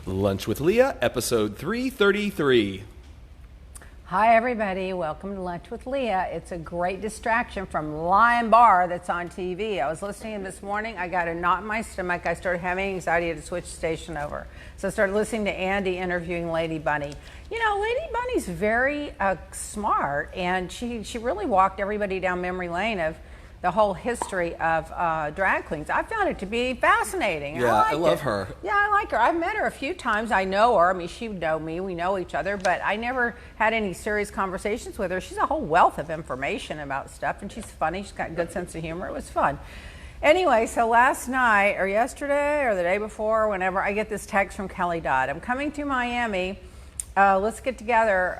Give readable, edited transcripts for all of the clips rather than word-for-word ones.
Lunch with Leah, episode 333. Hi everybody, welcome to Lunch with Leah. It's a great distraction from Lion Bar that's on TV. I was listening this morning, I got a knot in my stomach, I started having anxiety, I had to switch station over. So I started listening to Andy interviewing Lady Bunny. You know, Lady Bunny's very smart, and she really walked everybody down memory lane of the whole history of drag queens. I found it to be fascinating. Yeah, I love her. Yeah, I like her. I've met her a few times. I know her. I mean, she would know me. We know each other, but I never had any serious conversations with her. She's a whole wealth of information about stuff, and she's funny. She's got a good sense of humor. It was fun. Anyway, so last night, or yesterday, or the day before, whenever, I get this text from Kelly Dodd. I'm coming to Miami. Let's get together,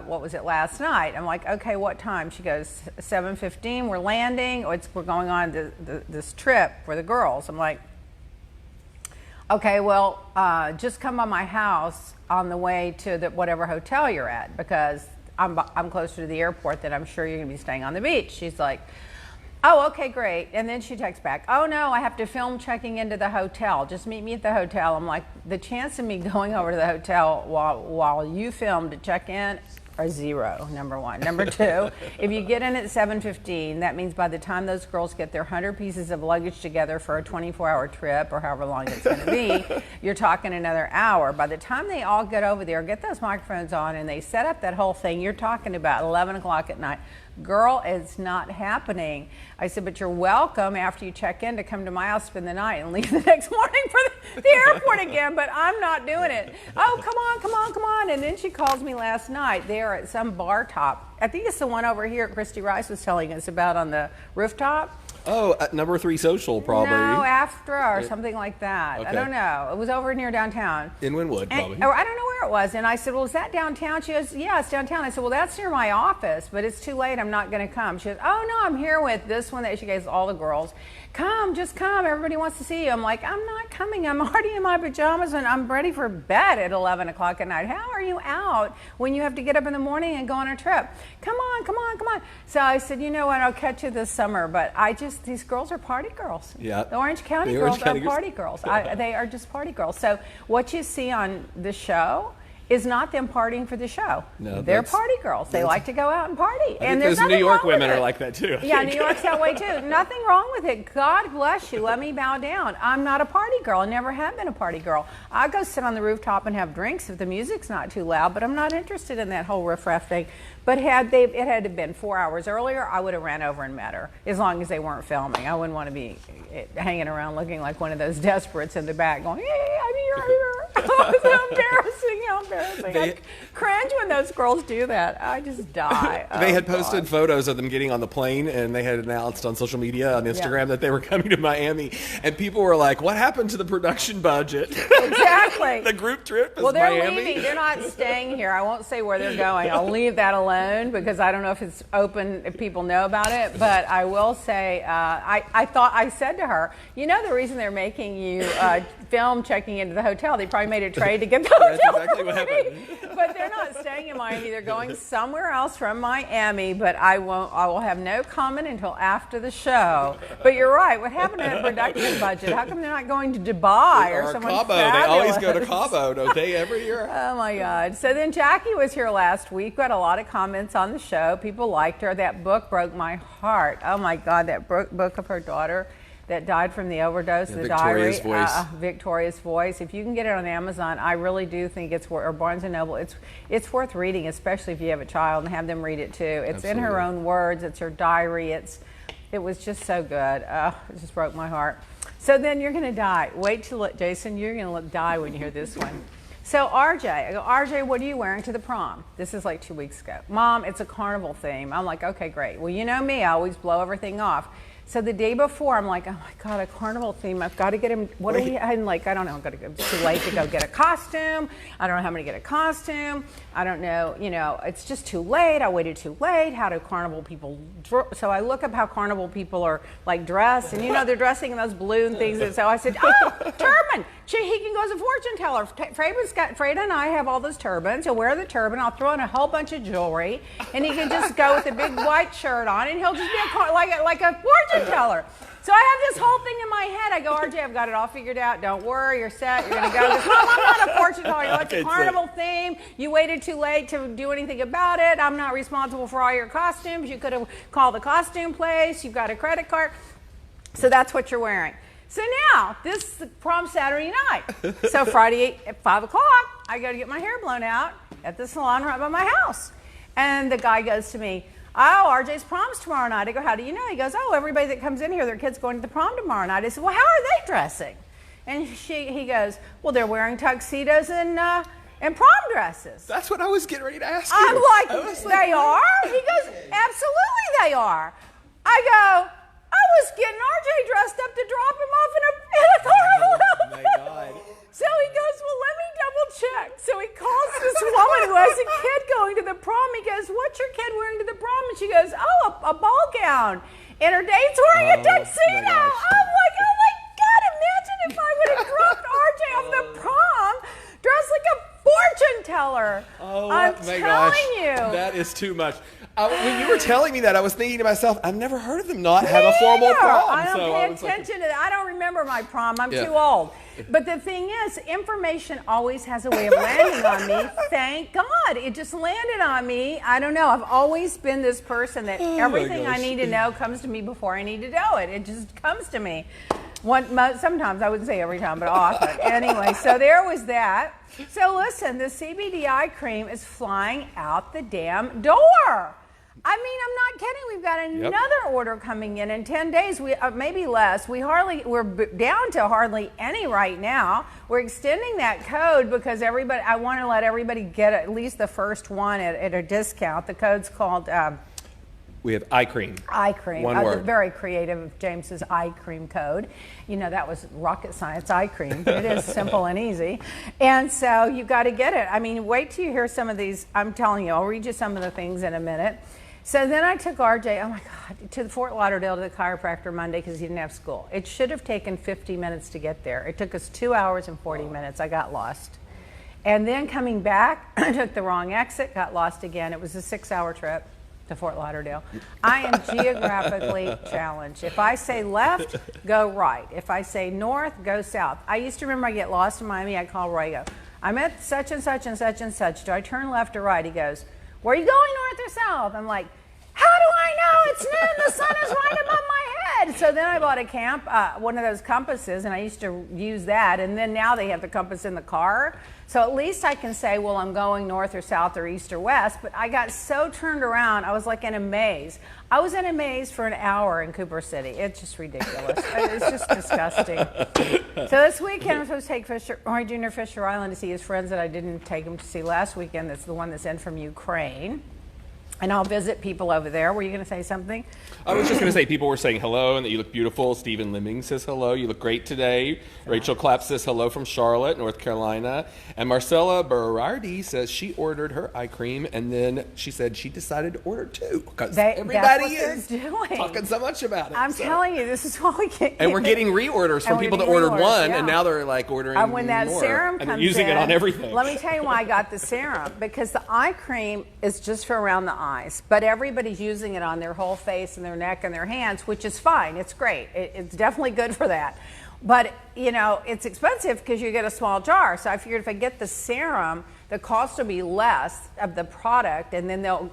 what was it, last night? I'm like, okay, what time? She goes, 7:15, we're landing. We're going on this trip for the girls. I'm like, okay, well, just come by my house on the way to whatever hotel you're at, because I'm closer to the airport than I'm sure you're going to be staying on the beach. She's like, oh, okay, great. And then she texts back, oh no, I have to film checking into the hotel. Just meet me at the hotel. I'm like, the chance of me going over to the hotel while you film to check in are zero, number one. Number two, if you get in at 7:15, that means by the time those girls get their 100 pieces of luggage together for a 24-hour trip, or however long it's going to be, you're talking another hour. By the time they all get over there, get those microphones on, and they set up that whole thing, you're talking about 11 o'clock at night. Girl, it's not happening. I said, but you're welcome after you check in to come to my house, spend the night, and leave the next morning for the airport again, but I'm not doing it. Oh, come on, come on, come on. And then she calls me last night. They are at some bar top. I think it's the one over here Christy Rice was telling us about on the rooftop. Oh, at number 3 Social, probably. No, Aftra or something like that. Okay. I don't know. It was over near downtown. In Wynwood, probably. Or I don't know where it was. And I said, well, is that downtown? She goes, yeah, it's downtown. I said, well, that's near my office, but it's too late. I'm not going to come. She goes, oh, no, I'm here with this one. That she gave all the girls. Come, just come. Everybody wants to see you. I'm like, I'm not coming. I'm already in my pajamas and I'm ready for bed at 11 o'clock at night. How are you out when you have to get up in the morning and go on a trip? Come on, come on, come on. So I said, you know what? I'll catch you this summer. But these girls are party girls. Yeah. The Orange County girls are party girls. They are just party girls. So what you see on the show is not them partying for the show. No, they're party girls. They like to go out and party. And there's New York women are like that too. Yeah, New York's that way too. Nothing wrong with it. God bless you. Let me bow down. I'm not a party girl. I never have been a party girl. I go sit on the rooftop and have drinks if the music's not too loud, but I'm not interested in that whole riff-raff thing. But it had been 4 hours earlier, I would have ran over and met her, as long as they weren't filming. I wouldn't want to be hanging around looking like one of those desperates in the back going, hey, I'm here. How embarrassing, how embarrassing. I cringe when those girls do that. I just die. They had posted photos of them getting on the plane, and they had announced on social media, on Instagram, that they were coming to Miami. And people were like, what happened to the production budget? Exactly. The group trip is Well, they're Miami. leaving. They're not staying here. I won't say where they're going. I'll leave that alone because I don't know if it's open, if people know about it. But I will say, I said to her, you know the reason they're making you film checking into the hotel, they probably made a trade to get the hotel. That's exactly what happened. But they're not staying in Miami. They're going somewhere else from Miami. But I will have no comment until after the show. But you're right. What happened to the production budget? How come they're not going to Dubai or somewhere Cabo? fabulous? They always go to Cabo, don't they, every year? Oh my God. So then Jackie was here last week. Got a lot of comments on the show. People liked her. That book broke my heart. Oh my God, that book of her daughter that died from the overdose, the Victoria's diary, Voice. Victoria's Voice. If you can get it on Amazon, I really do think it's worth, or Barnes and Noble, it's worth reading, especially if you have a child, and have them read it too. It's in her own words. It's her diary. It was just so good. It just broke my heart. So then you're going to die. Wait till Jason, you're going to die when you hear this one. So RJ, I go, RJ, what are you wearing to the prom? This is like 2 weeks ago. Mom, it's a carnival theme. I'm like, okay, great. Well, you know me, I always blow everything off. So the day before, I'm like, oh my God, a carnival theme. I've got to get him. What do we? I'm like, I don't know. It's too late to go get a costume. I don't know how I'm going to get a costume. I don't know. You know, it's just too late. I waited too late. How do carnival people? So I look up how carnival people are like dressed, and you know they're dressing in those balloon things. And so I said, oh, turban. He can go as a fortune teller. Freda and I have all those turbans. He'll wear the turban. I'll throw in a whole bunch of jewelry, and he can just go with a big white shirt on, and he'll just be like a fortune fortune teller. So I have this whole thing in my head. I go, RJ, I've got it all figured out. Don't worry, you're set. You're going to go. He goes, Mom, I'm not a fortune teller. You know, it's a carnival theme. You waited too late to do anything about it. I'm not responsible for all your costumes. You could have called the costume place. You've got a credit card. So that's what you're wearing. So now, this is prom Saturday night. So Friday at 5 o'clock, I go to get my hair blown out at the salon right by my house. And the guy goes to me, oh, RJ's prom's tomorrow night. I go, how do you know? He goes, oh, everybody that comes in here, their kid's going to the prom tomorrow night. I said, well, how are they dressing? And he goes, well, they're wearing tuxedos and prom dresses. That's what I was getting ready to ask you. I'm like, they are? He goes, absolutely they are. I go, I was getting RJ dressed up to drop him off in a carnival outfit. Oh, my God. So he goes, well, let me double check. So he calls this woman who has a kid going to the prom. He goes, what's your kid wearing to the prom? And she goes, oh, a ball gown. And her date's wearing a tuxedo. I'm like, oh my God, imagine if I would have dropped RJ off the prom dressed like a fortune teller. Oh, I'm my telling gosh. you. That is too much. When you were telling me that, I was thinking to myself, I've never heard of them not have a formal prom. I don't pay attention to that. I don't remember my prom. I'm too old. But the thing is, information always has a way of landing on me. Thank God. It just landed on me. I don't know. I've always been this person that everything I need to know comes to me before I need to know it. It just comes to me. Sometimes, I wouldn't say every time, but often. Anyway, so there was that. So listen, the CBD eye cream is flying out the damn door. I mean, I'm not kidding. We've got another order coming in 10 days. We maybe less. We're down to hardly any right now. We're extending that code because I want to let everybody get at least the first one at a discount. The code's called. We have eye cream. Eye cream. One word. Very creative of James's eye cream code. You know, that was rocket science, eye cream. But it is simple and easy. And so you've got to get it. I mean, wait till you hear some of these. I'm telling you, I'll read you some of the things in a minute. So then I took RJ, oh my God, to Fort Lauderdale to the chiropractor Monday because he didn't have school. It should have taken 50 minutes to get there. It took us 2 hours and 40 minutes. I got lost. And then coming back, I took the wrong exit, got lost again. It was a 6-hour trip to Fort Lauderdale. I am geographically challenged. If I say left, go right. If I say north, go south. I used to remember I get lost in Miami, I'd call Roy, I'm at such and such and such and such. Do I turn left or right? He goes, where are you going, north or south? I'm like, how do I know? It's noon. The sun is right above my head. So then I bought a one of those compasses, and I used to use that. And then now they have the compass in the car. So at least I can say, well, I'm going north or south or east or west. But I got so turned around, I was like in a maze. I was in a maze for an hour in Cooper City. It's just ridiculous. It's just disgusting. So this weekend I'm supposed to take Roy Jr. Fisher Island to see his friends that I didn't take him to see last weekend. That's the one that's in from Ukraine. And I'll visit people over there. Were you going to say something? I was just going to say people were saying hello and that you look beautiful. Stephen Lemming says hello. You look great today. Rachel Clapp says hello from Charlotte, North Carolina. And Marcella Berardi says she ordered her eye cream and then she said she decided to order 2 because everybody is talking so much about it. I'm telling you, this is what we get. And we're getting reorders from people that ordered one and now they're like ordering when that more. Serum and comes they're using it on everything. Let me tell you why I got the serum. Because the eye cream is just for around the eyes, but everybody's using it on their whole face and their neck and their hands, which is fine. It's great. It's definitely good for that. But, you know, it's expensive because you get a small jar. So I figured if I get the serum, the cost will be less of the product, and then they'll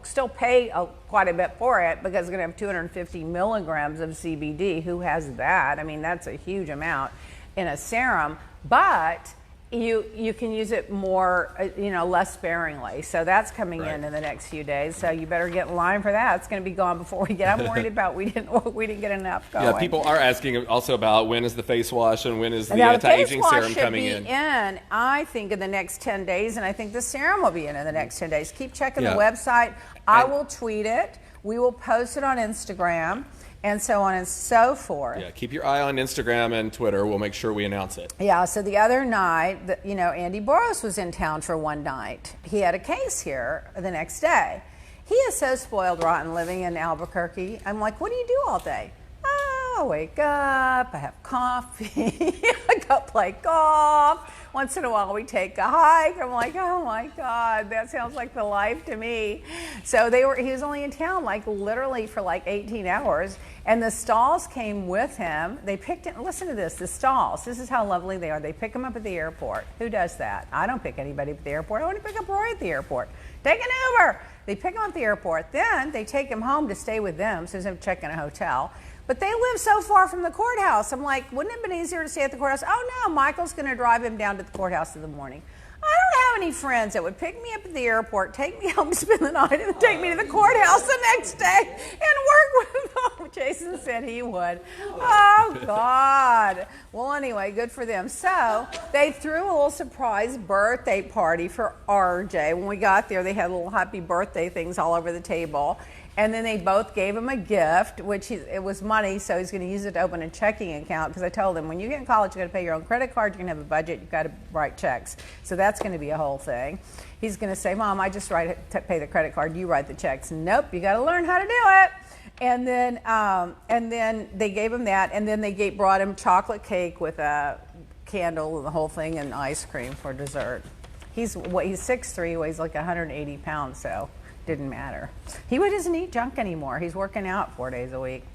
still pay quite a bit for it because it's going to have 250 milligrams of CBD. Who has that? I mean, that's a huge amount in a serum. But you can use it more, less sparingly. So that's coming in the next few days. So you better get in line for that. It's going to be gone before we get. I'm worried about we didn't get enough going. Yeah, people are asking also about when is the face wash and when is the anti-aging serum coming in. I think in the next 10 days, and I think the serum will be in the next 10 days. Keep checking the website. I will tweet it. We will post it on Instagram. And so on and so forth. Yeah, keep your eye on Instagram and Twitter. We'll make sure we announce it. Yeah, so the other night, Andy Boros was in town for one night. He had a case here the next day. He is so spoiled rotten living in Albuquerque. I'm like, what do you do all day? Oh, I wake up, I have coffee, I go play golf. Once in a while we take a hike. I'm like, oh my God, that sounds like the life to me. So he was only in town like literally for like 18 hours. And the Stalls came with him. They picked him, listen to this, the Stalls, this is how lovely they are. They pick him up at the airport. Who does that? I don't pick anybody up at the airport. I want to pick up Roy at the airport. Take an Uber. They pick him up at the airport. Then they take him home to stay with them, so he doesn't have to check in a hotel. But they live so far from the courthouse. I'm like, wouldn't it have been easier to stay at the courthouse? Oh no, Michael's going to drive him down to the courthouse in the morning. I don't have any friends that would pick me up at the airport, take me home to spend the night, and then take me to the courthouse the next day and work with them. Jason said he would. Oh, God. Well, anyway, good for them. So they threw a little surprise birthday party for RJ. When we got there, they had little happy birthday things all over the table. And then they both gave him a gift, which it was money, so he's going to use it to open a checking account. Because I told him, when you get in college, you've got to pay your own credit card, you're going to have a budget, you've got to write checks. So that's going to be a whole thing. He's going to say, Mom, I just pay the credit card, you write the checks. Nope, you got to learn how to do it. And then they gave him that, and then they brought him chocolate cake with a candle and the whole thing, and ice cream for dessert. He's 6'3", weighs like 180 pounds, so didn't matter. He doesn't eat junk anymore. He's working out 4 days a week.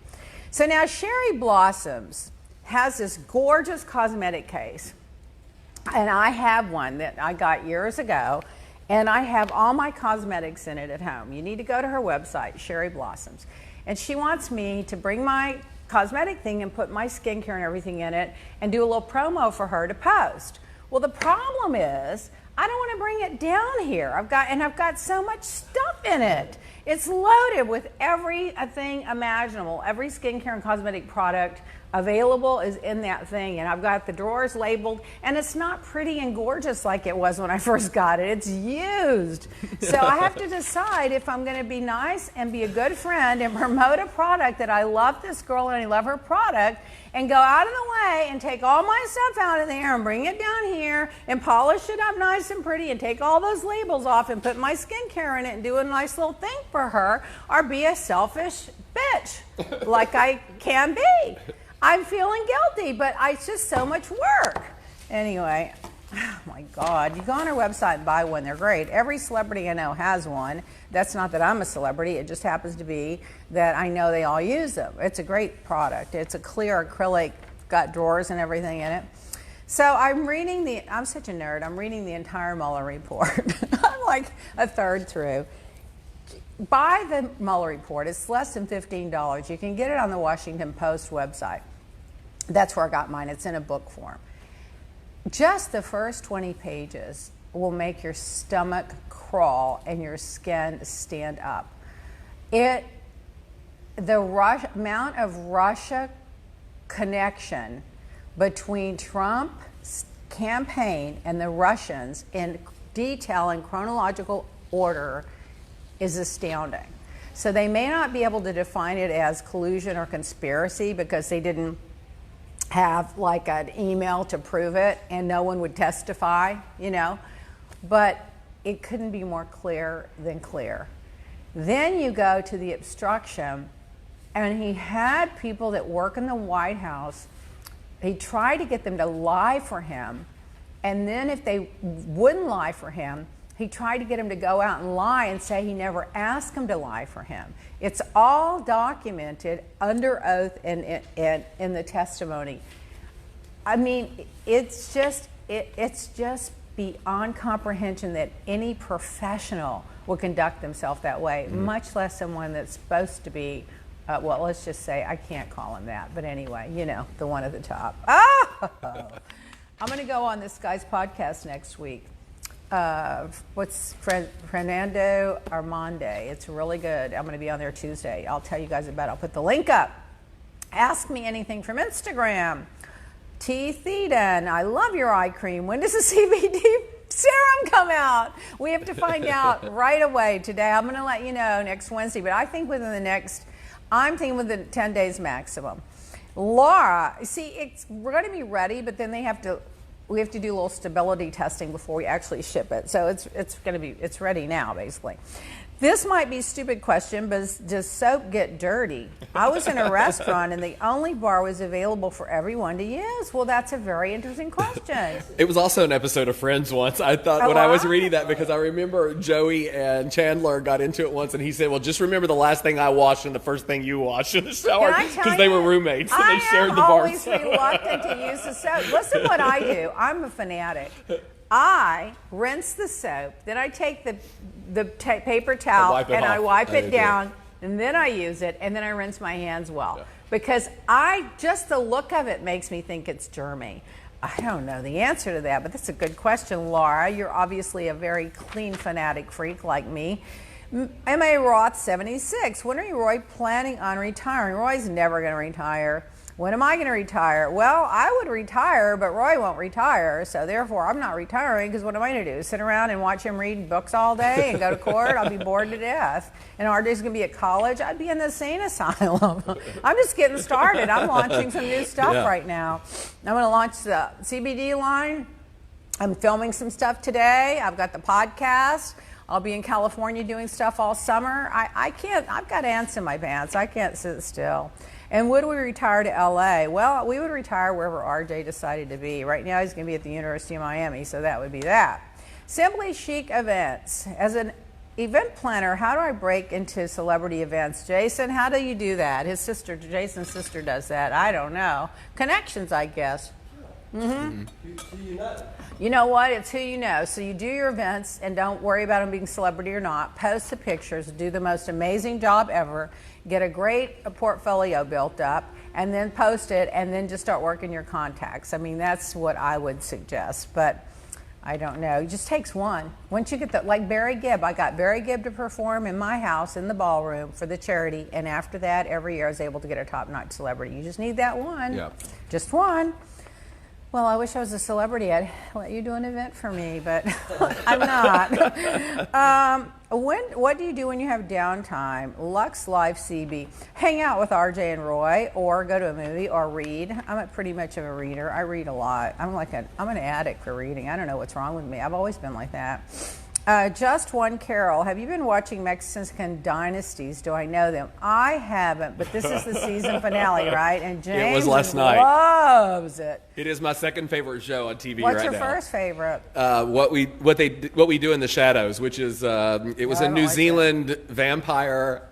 So now Sherry Blossoms has this gorgeous cosmetic case. And I have one that I got years ago. And I have all my cosmetics in it at home. You need to go to her website, Sherry Blossoms. And she wants me to bring my cosmetic thing and put my skincare and everything in it and do a little promo for her to post. Well, the problem is, I don't want to bring it down here. I've got so much stuff in it. It's loaded with everything imaginable. Every skincare and cosmetic product available is in that thing. And I've got the drawers labeled, and it's not pretty and gorgeous like it was when I first got it. It's used. So I have to decide if I'm going to be nice and be a good friend and promote a product that I love this girl and I love her product, and go out of the way and take all my stuff out of there and bring it down here and polish it up nice and pretty and take all those labels off and put my skincare in it and do a nice little thing for her, or be a selfish bitch like I can be. I'm feeling guilty, but it's just so much work. Anyway, oh my God, you go on our website and buy one. They're great. Every celebrity I know has one. That's not that I'm a celebrity. It just happens to be that I know they all use them. It's a great product. It's a clear acrylic, got drawers and everything in it. So I'm such a nerd. I'm reading the entire Muller Report. I'm like a third through. Buy the Muller Report. It's less than $15. You can get it on the Washington Post website. That's where I got mine. It's in a book form. Just the first 20 pages will make your stomach crawl and your skin stand up. The amount of Russia connection between Trump's campaign and the Russians in detail and chronological order is astounding. So they may not be able to define it as collusion or conspiracy because they didn't have like an email to prove it and no one would testify, but it couldn't be more clear than clear. Then you go to the obstruction, and he had people that work in the White House. He tried to get them to lie for him, and then if they wouldn't lie for him, he tried to get him to go out and lie and say he never asked him to lie for him. It's all documented under oath and in the testimony. I mean, it's just beyond comprehension that any professional would conduct themselves that way, much less someone that's supposed to be, well, let's just say, I can't call him that, but anyway, the one at the top. Oh! I'm going to go on this guy's podcast next week. Fernando Armande. It's really good. I'm going to be on there Tuesday. I'll tell you guys about it. I'll put the link up. Ask me anything from Instagram. T. Theden, I love your eye cream. When does the CBD serum come out? We have to find out right away today. I'm going to let you know next Wednesday, but I think I'm thinking within 10 days maximum. Laura, see, we're going to be ready, but then we have to do a little stability testing before we actually ship it. So it's ready now, basically. This might be a stupid question, but does soap get dirty? I was in a restaurant and the only bar was available for everyone to use. Well, that's a very interesting question. It was also an episode of Friends once. I thought when I was reading that, because I remember Joey and Chandler got into it once, and he said, well, just remember the last thing I washed and the first thing you washed in the shower, because they were roommates and they shared the bar. I am always reluctant to use the soap. Listen what I do. I'm a fanatic. I rinse the soap, then I take the paper towel and I wipe it down, and then I use it, and then I rinse my hands well. Yeah. Because just the look of it makes me think it's germy. I don't know the answer to that, but that's a good question, Laura. You're obviously a very clean fanatic freak like me. M.A. Roth 76. When are you, Roy, planning on retiring? Roy's never going to retire. When am I going to retire? Well, I would retire, but Roy won't retire, so therefore I'm not retiring, because what am I going to do? Sit around and watch him read books all day and go to court? I'll be bored to death. And RJ's going to be at college. I'd be in the insane asylum. I'm just getting started. I'm launching some new stuff right now. I'm going to launch the CBD line. I'm filming some stuff today. I've got the podcast. I'll be in California doing stuff all summer. I've got ants in my pants. I can't sit still. And would we retire to LA? Well, we would retire wherever RJ decided to be. Right now he's going to be at the University of Miami, so that would be that. Simply Chic Events. As an event planner, how do I break into celebrity events? Jason, how do you do that? Jason's sister does that. I don't know. Connections, I guess. Mm-hmm. Who you know? You know what? It's who you know. So you do your events and don't worry about them being celebrity or not. Post the pictures, do the most amazing job ever, get a great portfolio built up, and then post it, and then just start working your contacts. I mean, that's what I would suggest, but I don't know. It just takes one. Once you get like Barry Gibb, I got Barry Gibb to perform in my house in the ballroom for the charity, and after that, every year I was able to get a top-notch celebrity. You just need that one. Yep. Just one. Well, I wish I was a celebrity. I'd let you do an event for me, but I'm not. What do you do when you have downtime? Lux Live CB. Hang out with RJ and Roy, or go to a movie, or read. I'm pretty much of a reader. I read a lot. I'm an addict for reading. I don't know what's wrong with me. I've always been like that. Just One Carol. Have you been watching Mexican dynasties? Do I know them? I haven't, but this is the season finale, right? And James it was last night. Loves it. It is my second favorite show on TV What's right now. your first favorite? What we do in the shadows, which is it was a New Zealand vampire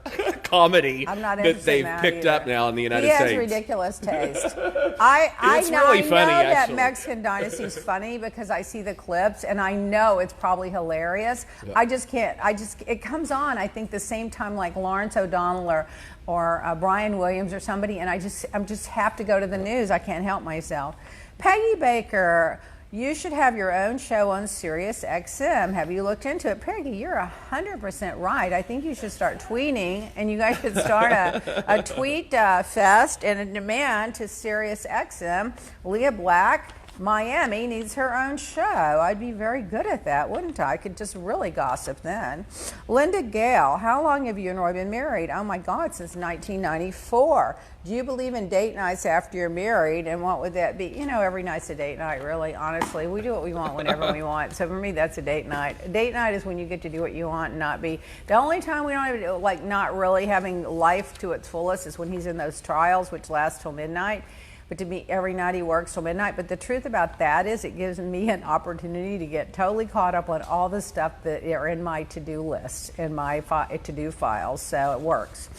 comedy that they've picked up now in the United States. He has ridiculous taste. I know really funny, that actually. Mexican Dynasty is funny because I see the clips and I know it's probably hilarious. Yeah. I just can't. It comes on, I think, the same time like Lawrence O'Donnell or Brian Williams or somebody, and I just have to go to the news. I can't help myself. Peggy Baker. You should have your own show on Sirius XM. Have you looked into it? Peggy, you're 100% right. I think you should start tweeting, and you guys should start a tweet fest and a demand to Sirius XM. Leah Black, Miami, needs her own show. I'd be very good at that, wouldn't I? I could just really gossip then. Linda Gale, how long have you and Roy been married? Oh my God, since 1994. Do you believe in date nights after you're married, and what would that be? You know, every night's a date night, really, honestly. We do what we want whenever we want. So for me, that's a date night. A date night is when you get to do what you want and not be. The only time we don't have, like, not really having life to its fullest is when he's in those trials, which last till midnight. But to me, every night he works till midnight. But the truth about that is it gives me an opportunity to get totally caught up on all the stuff that are in my to-do list, in my to-do files. So it works.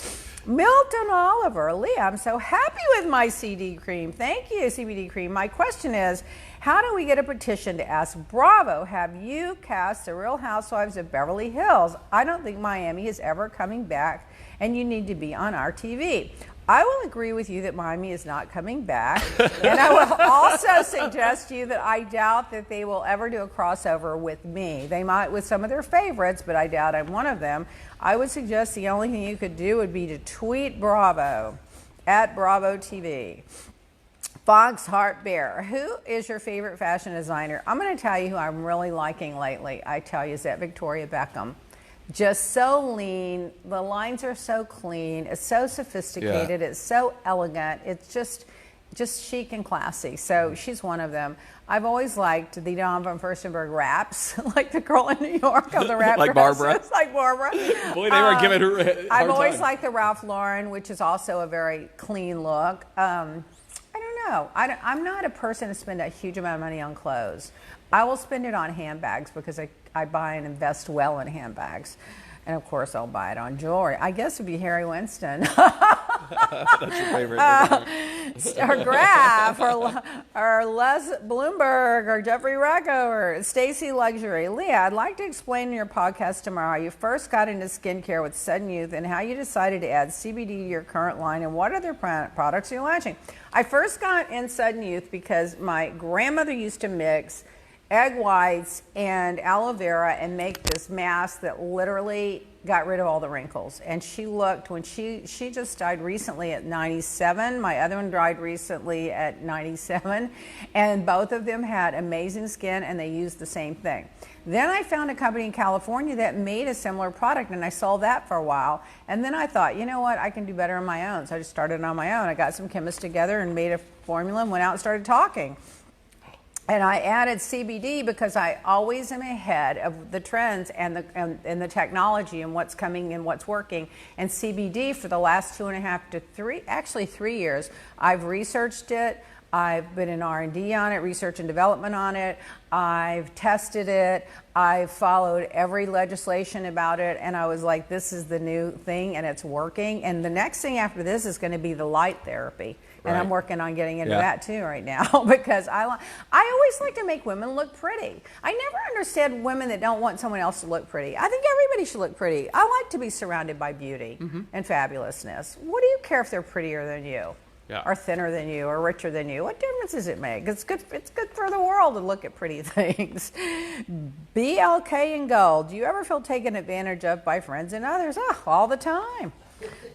Milton Oliver, Leah, I'm so happy with my CD cream. Thank you, CBD cream. My question is, how do we get a petition to ask Bravo, have you cast The Real Housewives of Beverly Hills? I don't think Miami is ever coming back, and you need to be on our TV. I will agree with you that Miami is not coming back, and I will also suggest to you that I doubt that they will ever do a crossover with me. They might with some of their favorites, but I doubt I'm one of them. I would suggest the only thing you could do would be to tweet Bravo, at Bravo TV. Fox Heart Bear, who is your favorite fashion designer? I'm going to tell you who I'm really liking lately. I tell you, is that Victoria Beckham. Just so lean, the lines are so clean, it's so sophisticated, It's so elegant, it's just, just chic and classy. So she's one of them. I've always liked the Dawn von Furstenberg wraps, like the girl in New York of the wrap Like dresses, Barbara? like Barbara. Boy, they were giving her a hard I've always time. liked the Ralph Lauren, which is also a very clean look. I don't know. I'm not a person to spend a huge amount of money on clothes. I will spend it on handbags because I buy and invest well in handbags. And of course, I'll buy it on jewelry. I guess it'd be Harry Winston. That's your favorite. Or Graf, or Les Bloomberg, or Jeffrey Rackover, Stacy Luxury. Leah, I'd like to explain in your podcast tomorrow how you first got into skincare with Sudden Youth and how you decided to add CBD to your current line and what other products you're launching. I first got in Sudden Youth because my grandmother used to mix egg whites and aloe vera and make this mask that literally got rid of all the wrinkles. And she looked, when she just died recently at 97. My other one died recently at 97. And both of them had amazing skin and they used the same thing. Then I found a company in California that made a similar product and I sold that for a while. And then I thought, you know what, I can do better on my own. So I just started on my own. I got some chemists together and made a formula and went out and started talking. And I added CBD because I always am ahead of the trends and the technology and what's coming and what's working. And CBD for the last 2.5 to 3 years, I've researched it. I've been in R&D on it, research and development on it. I've tested it. I've followed every legislation about it. And I was like, this is the new thing and it's working. And the next thing after this is going to be the light therapy. And I'm working on getting into that too right now because I always like to make women look pretty. I never understand women that don't want someone else to look pretty. I think everybody should look pretty. I like to be surrounded by beauty and fabulousness. What do you care if they're prettier than you? Or thinner than you, or richer than you? What difference does it make? It's good for the world to look at pretty things. BLK and gold. Do you ever feel taken advantage of by friends and others? Oh, all the time.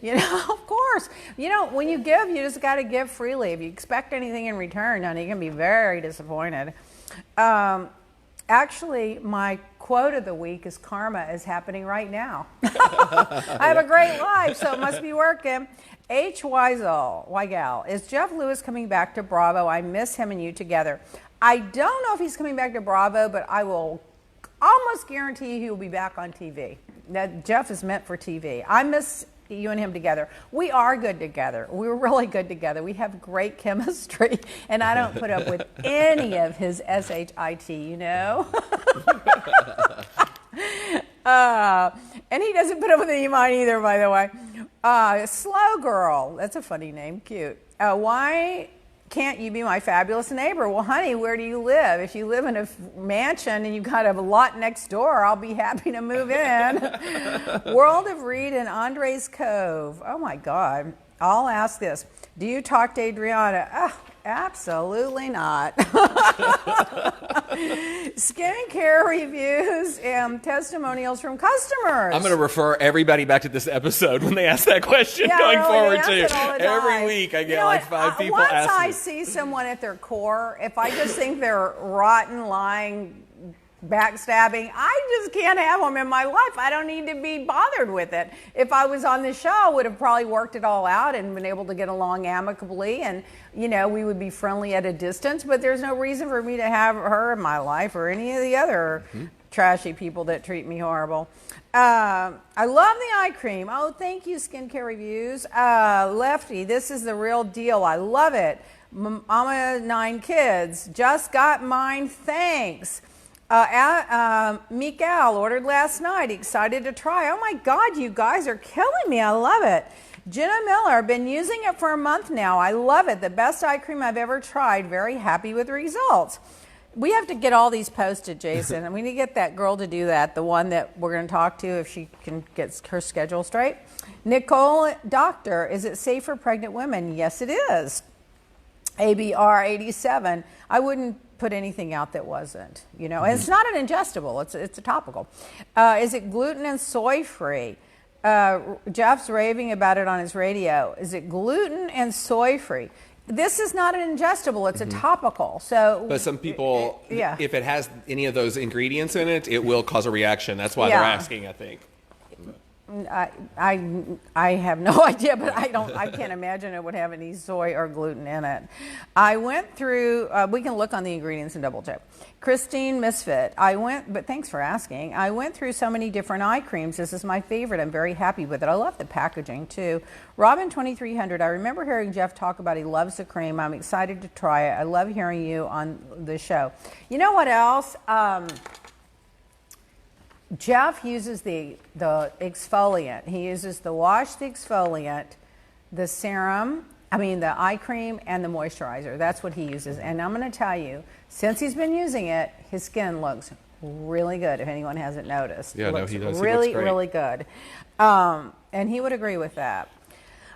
You know, of course. You know, when you give, you just got to give freely. If you expect anything in return, honey, you can be very disappointed. Actually, my quote of the week is karma is happening right now. I have a great life, so it must be working. H. Weigel, is Jeff Lewis coming back to Bravo? I miss him and you together. I don't know if he's coming back to Bravo, but I will almost guarantee he will be back on TV. That Jeff is meant for TV. I miss you and him together. We are good together. We're really good together. We have great chemistry, and I don't put up with any of his shit, you know? And he doesn't put up with any of mine either, by the way. Slow Girl, that's a funny name, cute. Why can't you be my fabulous neighbor? Well, honey, where do you live? If you live in a mansion and you've got a lot next door, I'll be happy to move in. World of Reed and Andres Cove. Oh my God. I'll ask this. Do you talk to Adriana? Oh, absolutely not. Skincare reviews and testimonials from customers. I'm going to refer everybody back to this episode when they ask that question going forward too. Every week I get like 5 people asking. Once I see someone at their core, if I just think they're rotten, lying, backstabbing, I just can't have them in my life. I don't need to be bothered with it. If I was on the show, I would have probably worked it all out and been able to get along amicably, and you know, we would be friendly at a distance, but there's no reason for me to have her in my life or any of the other trashy people that treat me horrible. I love the eye cream. Oh, thank you, Skincare Reviews. Lefty, this is the real deal. I love it. Mama 9 kids. Just got mine. Thanks. Mikael ordered last night. Excited to try. Oh my God, you guys are killing me. I love it. Jenna Miller, been using it for a month now. I love it. The best eye cream I've ever tried. Very happy with the results. We have to get all these posted, Jason, and we need to get that girl to do that, the one that we're going to talk to if she can get her schedule straight. Nicole Doctor, is it safe for pregnant women? Yes, it is. ABR 87. I wouldn't put anything out that wasn't, you know. And it's not an ingestible, it's a topical. Is it gluten and soy free? Jeff's raving about it on his radio. Is it gluten and soy free? This is not an ingestible, it's a topical. So, but some people, if it has any of those ingredients in it, it will cause a reaction. That's why they're asking, I think. I have no idea, but I can't imagine it would have any soy or gluten in it. I went through, we can look on the ingredients and double check. Christine Misfit, but thanks for asking. I went through so many different eye creams. This is my favorite. I'm very happy with it. I love the packaging too. Robin 2300, I remember hearing Jeff talk about he loves the cream. I'm excited to try it. I love hearing you on the show. You know what else? Jeff uses the exfoliant. He uses the wash, the exfoliant, the serum, the eye cream, and the moisturizer. That's what he uses. And I'm going to tell you, since he's been using it, his skin looks really good, if anyone hasn't noticed. Yeah, no, he does. Really, he looks great. really good. And he would agree with that.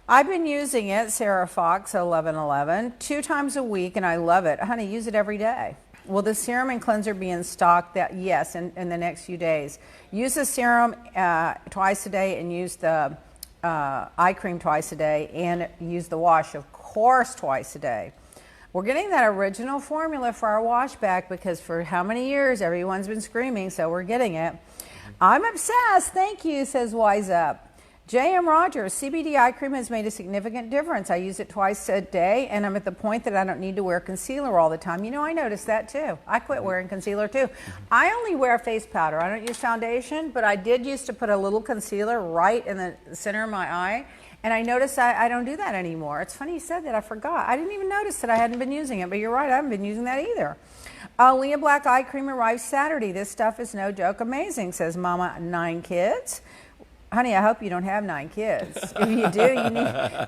I've been using it, Sarah Fox 1111, 2 times a week, and I love it. Honey, use it every day. Will the serum and cleanser be in stock? Yes, in the next few days. Use the serum twice a day and use the eye cream twice a day, and use the wash, of course, twice a day. We're getting that original formula for our wash back because for how many years everyone's been screaming, so we're getting it. I'm obsessed. Thank you, says Wise Up. J.M. Rogers, CBD eye cream has made a significant difference. I use it twice a day, and I'm at the point that I don't need to wear concealer all the time. You know, I noticed that too. I quit wearing concealer too. I only wear face powder. I don't use foundation, but I did used to put a little concealer right in the center of my eye, and I noticed I don't do that anymore. It's funny you said that. I forgot. I didn't even notice that I hadn't been using it, but you're right. I haven't been using that either. Leah Black eye cream arrives Saturday. This stuff is no joke amazing, says Mama 9 Kids. Honey, I hope you don't have 9 kids. If you do,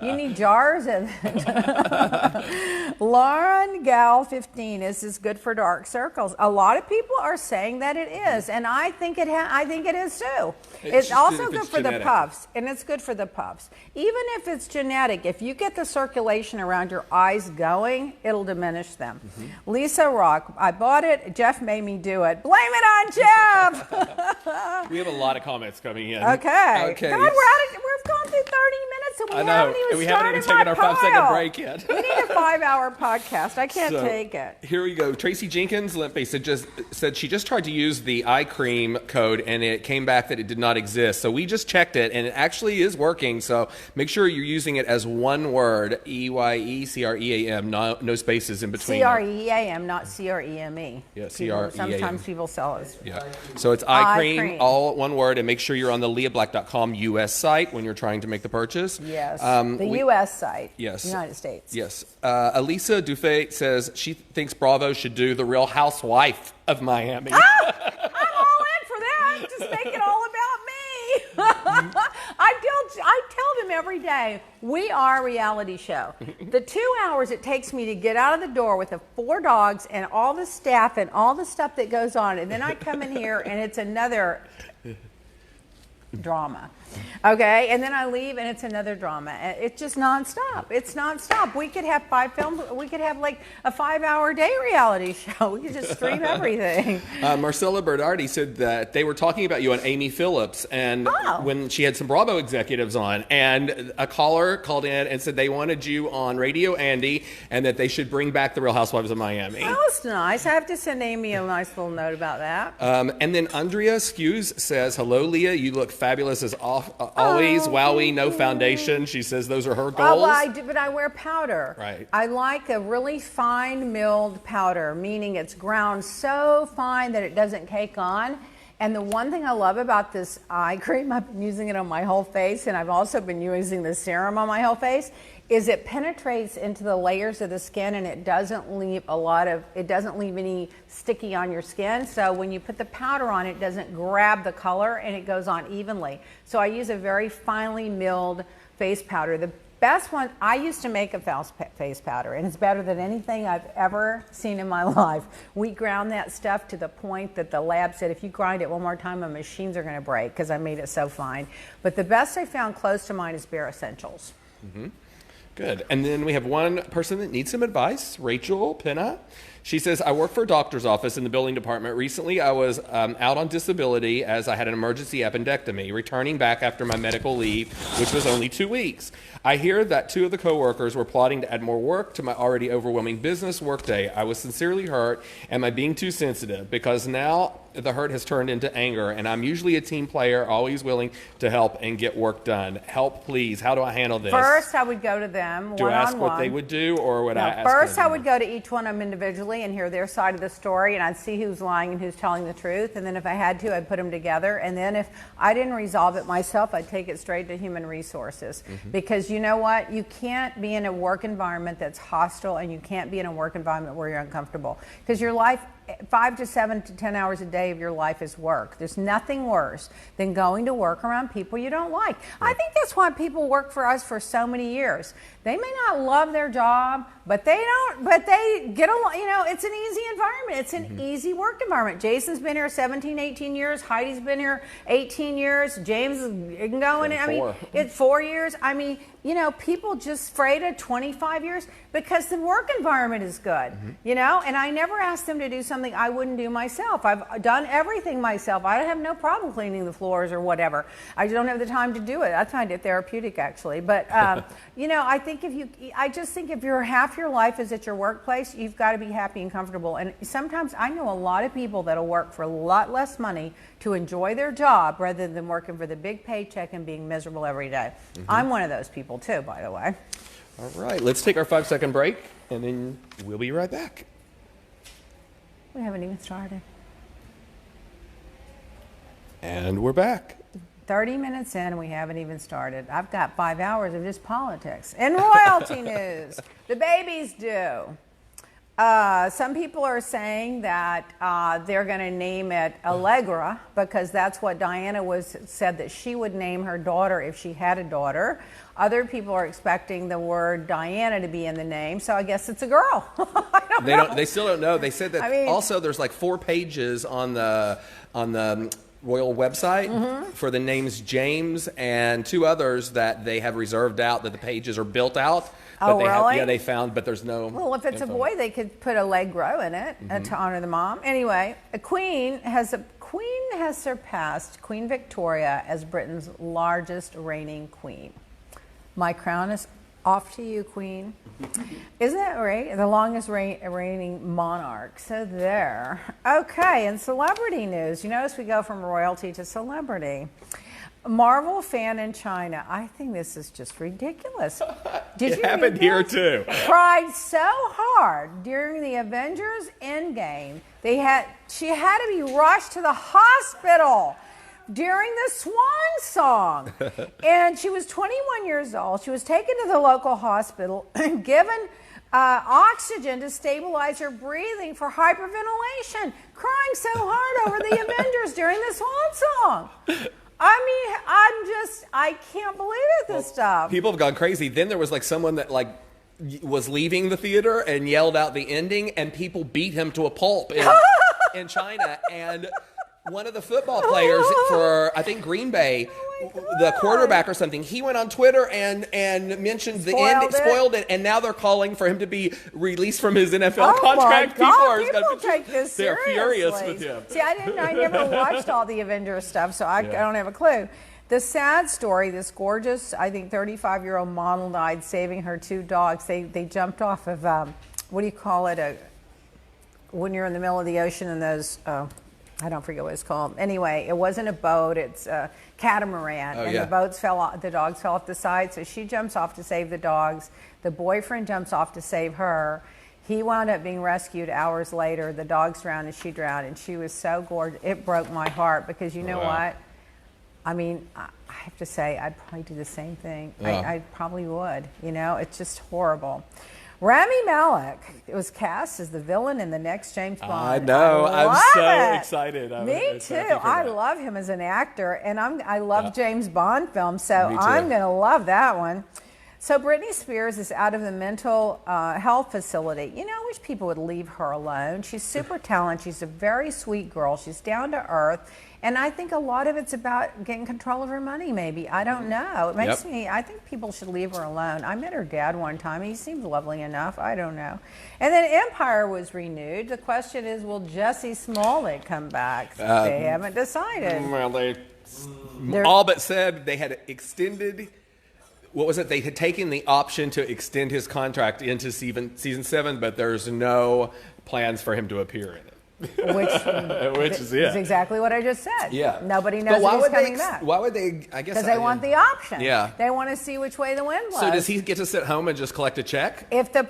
you need jars of it. Lauren Gal 15, is this good for dark circles? A lot of people are saying that it is, and I think it is too. It's also good for the puffs, and it's good for the puffs. Even if it's genetic, if you get the circulation around your eyes going, it'll diminish them. Lisa Rock, I bought it. Jeff made me do it. Blame it on Jeff. We have a lot of comments coming in. Okay. God, we've gone through 30 minutes and we haven't even taken our 5-second break yet. We need a 5-hour podcast. I can't take it. Here we go. Tracy Jenkins, Limp-Face, said she just tried to use the eye cream code and it came back that it did not exist. So we just checked it and it actually is working. So make sure you're using it as one word, EYECREAM, no spaces in between. CREAM, not CREME. Yeah, CREAM. Sometimes people sell it. Yeah. So it's eye cream, all one word, and make sure you're on the leahblack.com US site when you're trying to make the purchase. Yes. The US site. Yes. United States. Yes. Elisa Dufay says she thinks Bravo should do The Real Housewife of Miami. I'm all in for that. Just make it all about me. I tell them every day, we are a reality show. The 2 hours it takes me to get out of the door with the 4 dogs and all the staff and all the stuff that goes on, and then I come in here and it's another drama. Okay, and then I leave and it's another drama. It's just nonstop. It's nonstop. We could have 5 films. We could have like a 5-hour day reality show. We could just stream everything. Marcella Bernardi said that they were talking about you on Amy Phillips and when she had some Bravo executives on, and a caller called in and said they wanted you on Radio Andy and that they should bring back The Real Housewives of Miami. That was nice. I have to send Amy a nice little note about that. And then Andrea Skews says, hello, Leah. You look fabulous as always. Wowie, no foundation. She says those are her goals. Well, I do, but I wear powder. Right. I like a really fine milled powder, meaning it's ground so fine that it doesn't cake on. And the one thing I love about this eye cream, I've been using it on my whole face, and I've also been using the serum on my whole face, is it penetrates into the layers of the skin and it doesn't leave any sticky on your skin. So when you put the powder on, it doesn't grab the color and it goes on evenly. So I use a very finely milled face powder. The best one, I used to make a face powder, and it's better than anything I've ever seen in my life. We ground that stuff to the point that the lab said, if you grind it one more time, my machines are going to break because I made it so fine. But the best I found close to mine is Bare Essentials. Good. And then we have one person that needs some advice, Rachel Pinna. She says, I work for a doctor's office in the billing department. Recently, I was out on disability as I had an emergency appendectomy, returning back after my medical leave, which was only 2 weeks. I hear that 2 of the coworkers were plotting to add more work to my already overwhelming business workday. I was sincerely hurt. Am I being too sensitive? Because now the hurt has turned into anger, and I'm usually a team player, always willing to help and get work done. Help, please. How do I handle this? First, I would go to them Do I ask what they would do, or would I ask First, them? I would go to each one of them individually and hear their side of the story, and I'd see who's lying and who's telling the truth. And then if I had to, I'd put them together. And then if I didn't resolve it myself, I'd take it straight to human resources. Because you know what? You can't be in a work environment that's hostile, and you can't be in a work environment where you're uncomfortable. Because your life, 5 to 7 to 10 hours a day of your life is work. There's nothing worse than going to work around people you don't like. I think that's why people work for us for so many years. They may not love their job, but they get along. You know, it's an easy environment. It's an easy work environment. Jason's been here 17, 18 years. Heidi's been here 18 years. James is going. I mean, it's 4 years. I mean, you know, people just afraid of 25 years because the work environment is good, you know, and I never asked them to do something I wouldn't do myself. I've done everything myself. I have no problem cleaning the floors or whatever. I don't have the time to do it. I find it therapeutic, actually. But, you know, I just think if you're half your life is at your workplace, you've got to be happy and comfortable. And sometimes I know a lot of people that'll work for a lot less money to enjoy their job rather than working for the big paycheck and being miserable every day. I'm one of those people too, by the way. All right, let's take our 5-second break, and then we'll be right back. We haven't even started. And we're back. 30 minutes in and we haven't even started. I've got 5 hours of just politics. And royalty news. The baby's due. Some people are saying that they're going to name it Allegra because that's what Diana said that she would name her daughter if she had a daughter. Other people are expecting the word Diana to be in the name, so I guess it's a girl. I don't know. They still don't know. They said that also there's like 4 pages on the royal website for the names James and 2 others that they have reserved out, that the pages are built out. But really? They found, but there's no. Well, if it's a boy, they could put Allegro in it to honor the mom. Anyway, Queen has surpassed Queen Victoria as Britain's largest reigning queen. My crown is off to you, Queen. Isn't that right? The longest reigning monarch. So there. Okay, and celebrity news. You notice we go from royalty to celebrity. Marvel fan in China. I think this is just ridiculous. It happened here too. Cried so hard during the Avengers Endgame. She had to be rushed to the hospital during the Swan song. And she was 21 years old. She was taken to the local hospital and given oxygen to stabilize her breathing for hyperventilation, crying so hard over the Avengers during the Swan song. I mean, I can't believe it, this stuff. People have gone crazy. Then there was like someone that was leaving the theater and yelled out the ending, and people beat him to a pulp in China. And one of the football players for, I think, Green Bay, the quarterback or something, he went on Twitter and mentioned the ending, spoiled it, and now they're calling for him to be released from his NFL contract. People take this they're seriously. Furious with him. See, I never watched all the Avengers stuff, so I don't have a clue. The sad story, this gorgeous, I think, 35-year-old model died saving her 2 dogs. They jumped off of, what do you call it, when you're in the middle of the ocean and those... I don't forget what it's called. Anyway, it wasn't a boat; it's a catamaran, the dogs fell off the side. So she jumps off to save the dogs. The boyfriend jumps off to save her. He wound up being rescued hours later. The dogs drowned and she drowned, and she was so gorgeous. It broke my heart because you know what? I mean, I have to say, I'd probably do the same thing. I probably would. You know, it's just horrible. Rami Malek was cast as the villain in the next James Bond. I know. I'm so excited. Me too. I love him as an actor, and I love James Bond films, so I'm going to love that one. So Britney Spears is out of the mental health facility. You know, I wish people would leave her alone. She's super talented. She's a very sweet girl. She's down to earth. And I think a lot of it's about getting control of her money, maybe. I don't know. It makes me, I think people should leave her alone. I met her dad one time. He seemed lovely enough. I don't know. And then Empire was renewed. The question is, will Jussie Smollett come back? They haven't decided. Well, they're all but said they had extended. What was it? They had taken the option to extend his contract into season 7, but there's no plans for him to appear in it. Which is exactly what I just said. Yeah. Nobody knows if he's coming back. Why would they? I guess because they want the option. Yeah. They want to see which way the wind blows. So does he get to sit home and just collect a check? If the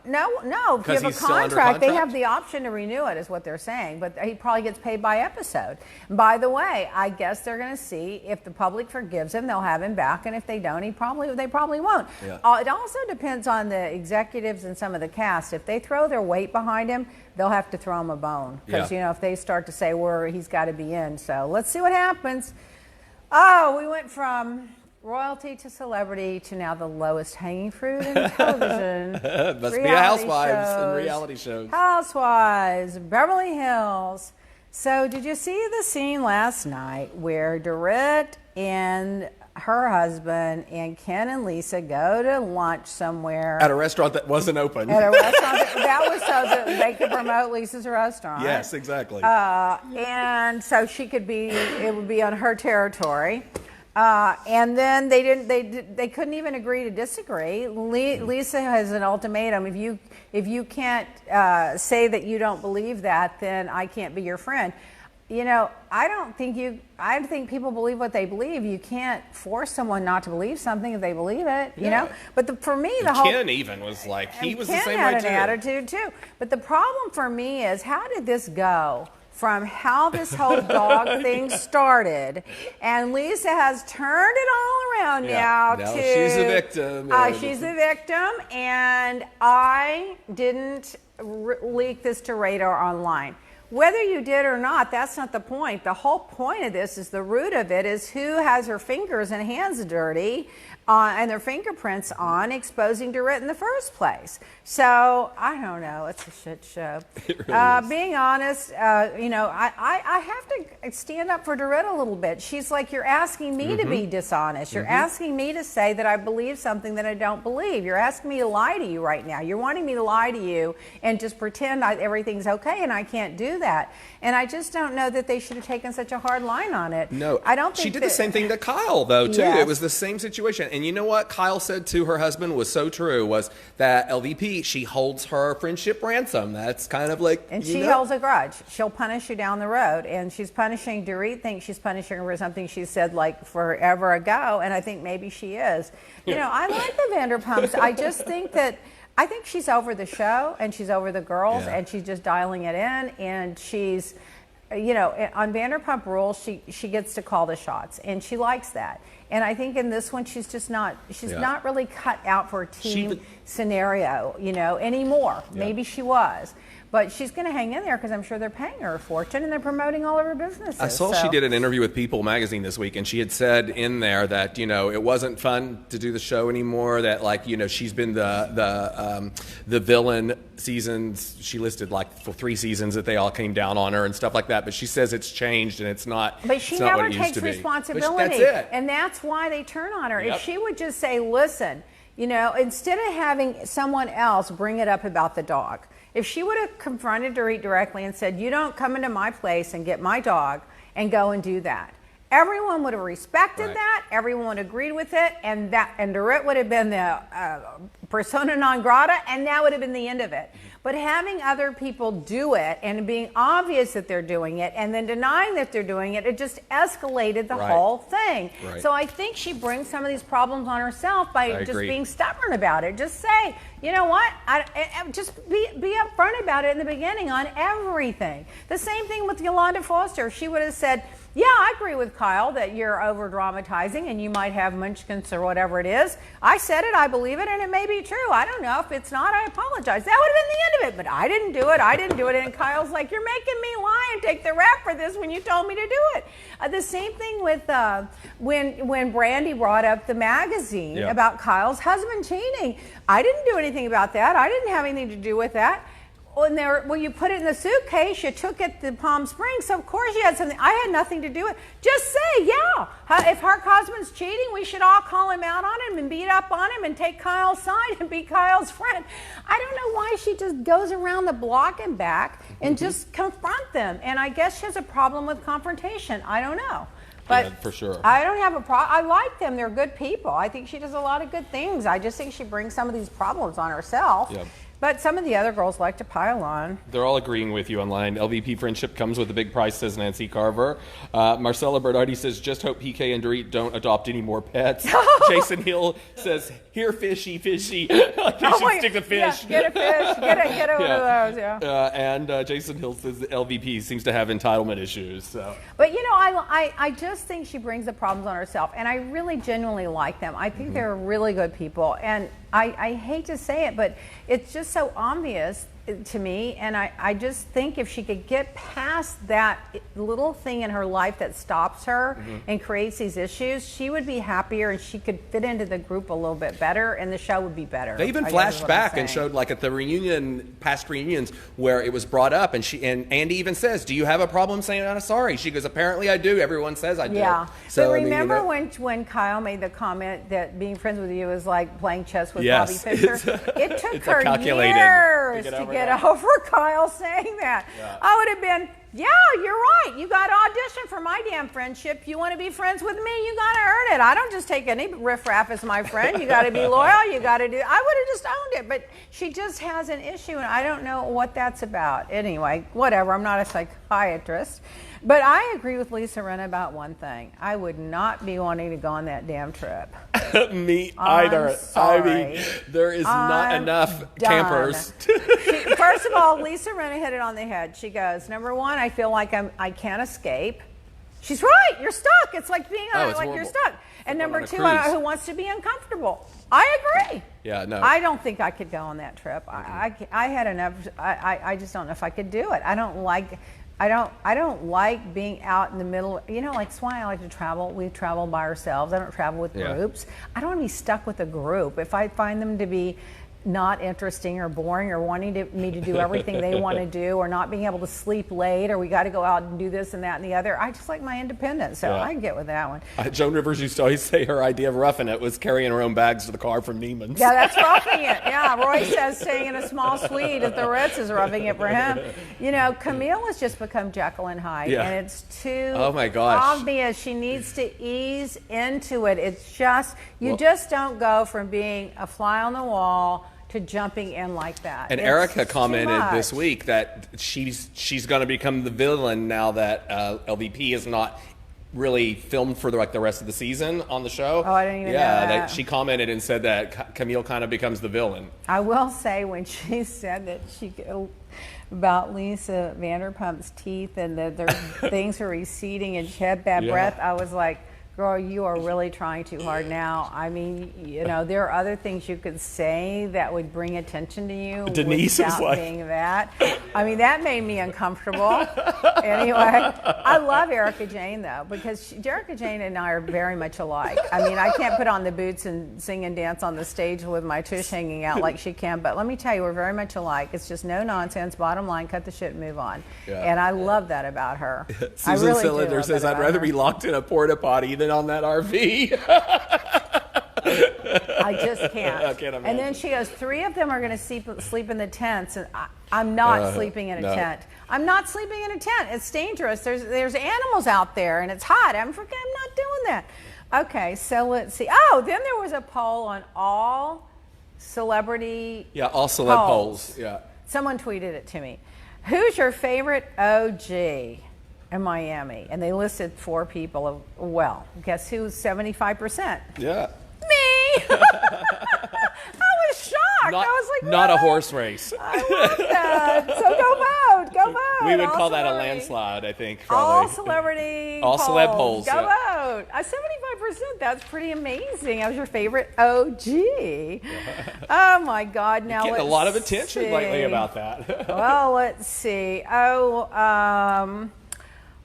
no, if you have a contract, they have the option to renew it, is what they're saying. But he probably gets paid by episode. And by the way, I guess they're going to see if the public forgives him, they'll have him back, and if they don't, they probably won't. Yeah. It also depends on the executives and some of the cast. If they throw their weight behind him, they'll have to throw him a bone because you know if they start to say he's got to be in. So let's see what happens. Oh, we went from royalty to celebrity to now the lowest hanging fruit in television. Must be Housewives and reality shows. Housewives, Beverly Hills. So did you see the scene last night where Dorit and her husband and Ken and Lisa go to lunch somewhere at a restaurant that wasn't open? At a restaurant that was so that they could promote Lisa's restaurant. Yes, exactly. And so it would be on her territory. And then they couldn't even agree to disagree. Lisa has an ultimatum. If you can't say that you don't believe that, then I can't be your friend. You know, I think people believe what they believe. You can't force someone not to believe something if they believe it, you know? But for me, Ken even was like, he was the same way too. Ken had an attitude too. But the problem for me is, how did this go from how this whole dog thing started, and Lisa has turned it all around now to... she's the victim. She's the victim, and I didn't leak this to Radar Online. Whether you did or not, that's not the point. The whole point of this is the root of it is who has her fingers and hands dirty and their fingerprints on exposing Dorit in the first place. So, I don't know. It's a shit show. It really is. Being honest, you know, I have to stand up for Dorit a little bit. She's like, you're asking me to be dishonest. You're asking me to say that I believe something that I don't believe. You're asking me to lie to you right now. You're wanting me to lie to you and just pretend everything's okay, and I can't do that. And I just don't know that they should have taken such a hard line on it. No. I don't think she did the same thing to Kyle, though, too. Yes. It was the same situation. And you know what Kyle said to her husband was so true, was that LVP, she holds her friendship ransom. That's kind of like, and she holds a grudge. She'll punish you down the road. And she's punishing, Dorit thinks she's punishing her for something she said like forever ago. And I think maybe she is. You know, I like the Vanderpumps. I think she's over the show and she's over the girls and she's just dialing it in, and she's, you know, on Vanderpump Rules, she gets to call the shots, and she likes that. And I think in this one, she's just not, not really cut out for a team scenario, you know, anymore. Yeah. Maybe she was. But she's going to hang in there because I'm sure they're paying her a fortune and they're promoting all of her businesses. I saw she did an interview with People magazine this week, and she had said in there that, you know, it wasn't fun to do the show anymore, that, like, you know, she's been the villain seasons. She listed like for 3 seasons that they all came down on her and stuff like that. But she says it's changed and it's not. But she never takes responsibility. That's it. And that's why they turn on her. Yep. If she would just say, listen, you know, instead of having someone else bring it up about the dog, if she would have confronted Dorit directly and said, you don't come into my place and get my dog and go and do that, everyone would have respected that. Everyone would have agreed with it. And Dorit would have been the persona non grata, and that would have been the end of it. But having other people do it and being obvious that they're doing it and then denying that they're doing it, it just escalated the whole thing. Right. So I think she brings some of these problems on herself by just being stubborn about it. Just say, you know what? Just be upfront about it in the beginning on everything. The same thing with Yolanda Foster. She would have said, Yeah, I agree with Kyle that you're over dramatizing and you might have munchkins or whatever it is. I said it, I believe it, and it may be true. I don't know. If it's not, I apologize. That would have been the end of it, but I didn't do it. I didn't do it. And Kyle's like, you're making me lie and take the rap for this when you told me to do it. The same thing with when Brandy brought up the magazine about Kyle's husband cheating. I didn't do anything about that. I didn't have anything to do with that. Well, you put it in the suitcase, you took it to Palm Springs, so of course you had something. I had nothing to do with it. Just say, if her husband's cheating, we should all call him out on him and beat up on him and take Kyle's side and be Kyle's friend. I don't know why she just goes around the block and back and just confront them. And I guess she has a problem with confrontation. I don't know. But yeah, for sure. I don't have a problem. I like them. They're good people. I think she does a lot of good things. I just think she brings some of these problems on herself. Yeah. But some of the other girls like to pile on. They're all agreeing with you online. LVP friendship comes with a big price, says Nancy Carver. Marcella Bernardi says, just hope PK and Dorit don't adopt any more pets. Jason Hill says, here, fishy, fishy. Like they should stick to fish. Yeah, get a fish. Get one of those, and Jason Hill says the LVP seems to have entitlement issues. So. But, you know, I just think she brings the problems on herself. And I really genuinely like them. I think they're really good people. And I hate to say it, but it's just so obvious to me, and I just think if she could get past that little thing in her life that stops her and creates these issues, she would be happier and she could fit into the group a little bit better and the show would be better. They even flashed back and showed, like, at the reunion, past reunions, where it was brought up, and Andy even says, do you have a problem saying I'm sorry? She goes, apparently I do. Everyone says I do. Yeah. So, but remember when Kyle made the comment that being friends with you is like playing chess with Bobby Yes. Fischer? It took her years to get over Kyle saying that. Yeah. I would have been, yeah, you're right. You got to audition for my damn friendship. You want to be friends with me, you got to earn it. I don't just take any riffraff as my friend. You got to be loyal. You got to do. I would have just owned it. But she just has an issue, and I don't know what that's about. Anyway, whatever. I'm not a psychiatrist. But I agree with Lisa Rinna about one thing. I would not be wanting to go on that damn trip. Me either. Sorry. I mean, there is not enough campers. First of all, Lisa Rinna hit it on the head. She goes, number one, I feel like I can't escape. She's right. You're stuck. It's like being on, like you're stuck. And number two, who wants to be uncomfortable? I agree. Yeah, no. I don't think I could go on that trip. I had enough. I just don't know if I could do it. I don't like being out in the middle. You know, like it's why I like to travel. We travel by ourselves. I don't travel with groups. I don't want to be stuck with a group. If I find them to be not interesting or boring or wanting me to do everything they want to do or not being able to sleep late or we got to go out and do this and that and the other, I just like my independence. So I can get with that one. Joan Rivers used to always say her idea of roughing it was carrying her own bags to the car from Neiman's. Yeah, that's roughing it. Yeah, Roy says staying in a small suite at the Ritz is roughing it for him. You know, Camille has just become Jekyll and Hyde, and it's too obvious. She needs to ease into it. It's just, you just don't go from being a fly on the wall to jumping in like that. And Erica commented this week that she's going to become the villain now that LVP is not really filmed for the rest of the season on the show. Oh, I didn't even know that. She commented and said that Camille kind of becomes the villain. I will say when she said that about Lisa Vanderpump's teeth and that their things are receding and she had bad breath, I was like, girl, you are really trying too hard now. I mean, you know, there are other things you could say that would bring attention to you Denise without was being that. I mean, that made me uncomfortable. Anyway, I love Erica Jane, though, because Erica Jane and I are very much alike. I mean, I can't put on the boots and sing and dance on the stage with my tush hanging out like she can, but let me tell you, we're very much alike. It's just no nonsense, bottom line, cut the shit and move on. Yeah. And I love that about her. Susan Cylinder says, I'd rather be locked in a porta potty than on that RV. I just can't. I can't imagine. And then she goes, 3 of them are going to sleep in the tents, and I'm not sleeping in a tent. I'm not sleeping in a tent. It's dangerous. There's animals out there, and it's hot. I'm not doing that. Okay, so let's see. Oh, then there was a poll on all celebrity all celeb polls. Yeah. Someone tweeted it to me. Who's your favorite OG in Miami? And they listed 4 people. Well, guess who's 75%? Yeah. Me! I was shocked. I was like, not a horse race. I love that. So go Go vote. We would All call that a celebrity. landslide, I think. All Probably. celebrity All polls. celeb polls. Go Yeah. vote. 75%. That's pretty amazing. That was your favorite OG. Oh my God. Now Getting let's a lot of attention see. lately about that. Well, let's see.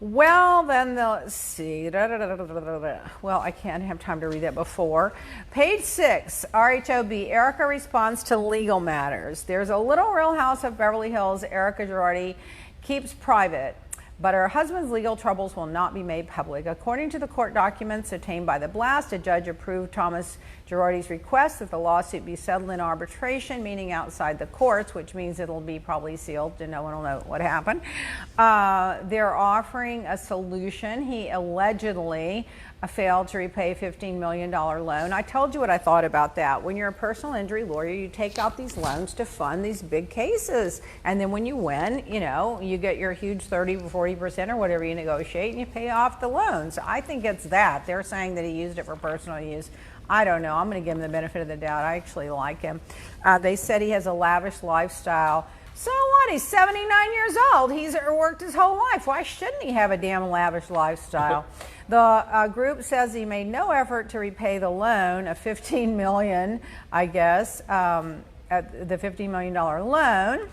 Well, then let's see. Well, I can't have time to read that before. Page 6, RHOB, Erica responds to legal matters. There's a little Real House of Beverly Hills Erica Girardi keeps private, but her husband's legal troubles will not be made public. According to the court documents obtained by The Blast, a judge approved Thomas Girardi's request that the lawsuit be settled in arbitration, meaning outside the courts, which means it'll be probably sealed and no one will know what happened. They're offering a solution. He allegedly failed to repay a $15 million loan. I told you what I thought about that. When you're a personal injury lawyer, you take out these loans to fund these big cases. And then when you win, you know, you get your huge 30 or 40% or whatever you negotiate and you pay off the loans. I think it's that. They're saying that he used it for personal use. I don't know. I'm going to give him the benefit of the doubt. I actually like him. They said he has a lavish lifestyle. So what? He's 79 years old. He's worked his whole life. Why shouldn't he have a damn lavish lifestyle? The group says he made no effort to repay the loan of $15 million, I guess, the $15 million loan.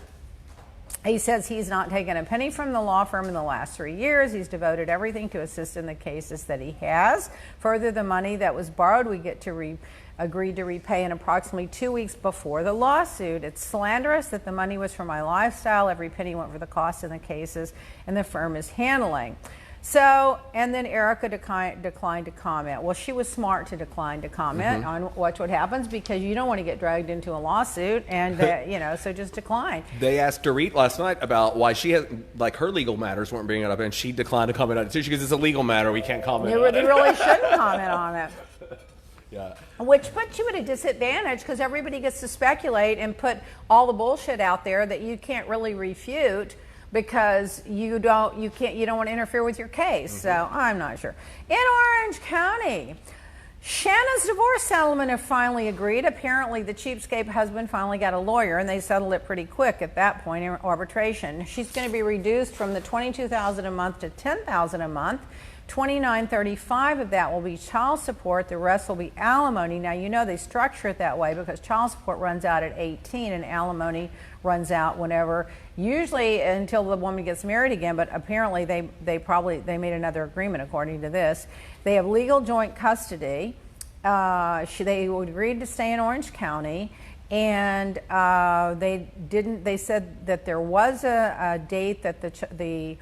He says he's not taken a penny from the law firm in the last 3 years. He's devoted everything to assist in the cases that he has. Further, the money that was borrowed, we get to agreed to repay in approximately 2 weeks before the lawsuit. It's slanderous that the money was for my lifestyle. Every penny went for the cost in the cases, and the firm is handling. So, and then Erica declined to comment. Well, she was smart to decline to comment on what happens because you don't want to get dragged into a lawsuit, and you know, so just decline. They asked Dorit last night about why she has, like, her legal matters weren't being up, and she declined to comment on it too. She goes, "It's a legal matter. We can't comment on it." They really shouldn't comment on it. Yeah. Which puts you at a disadvantage because everybody gets to speculate and put all the bullshit out there that you can't really refute because you don't want to interfere with your case. So I'm not sure. In Orange County, Shanna's divorce settlement have finally agreed. Apparently the cheapskate husband finally got a lawyer and they settled it pretty quick at that point in arbitration. She's going to be reduced from the $22,000 a month to $10,000 a month. $29.35 of that will be child support. The rest will be alimony. Now, you know they structure it that way because child support runs out at 18 and alimony runs out whenever, usually until the woman gets married again, but apparently they made another agreement according to this. They have legal joint custody. They agreed to stay in Orange County, and they said that there was a date that the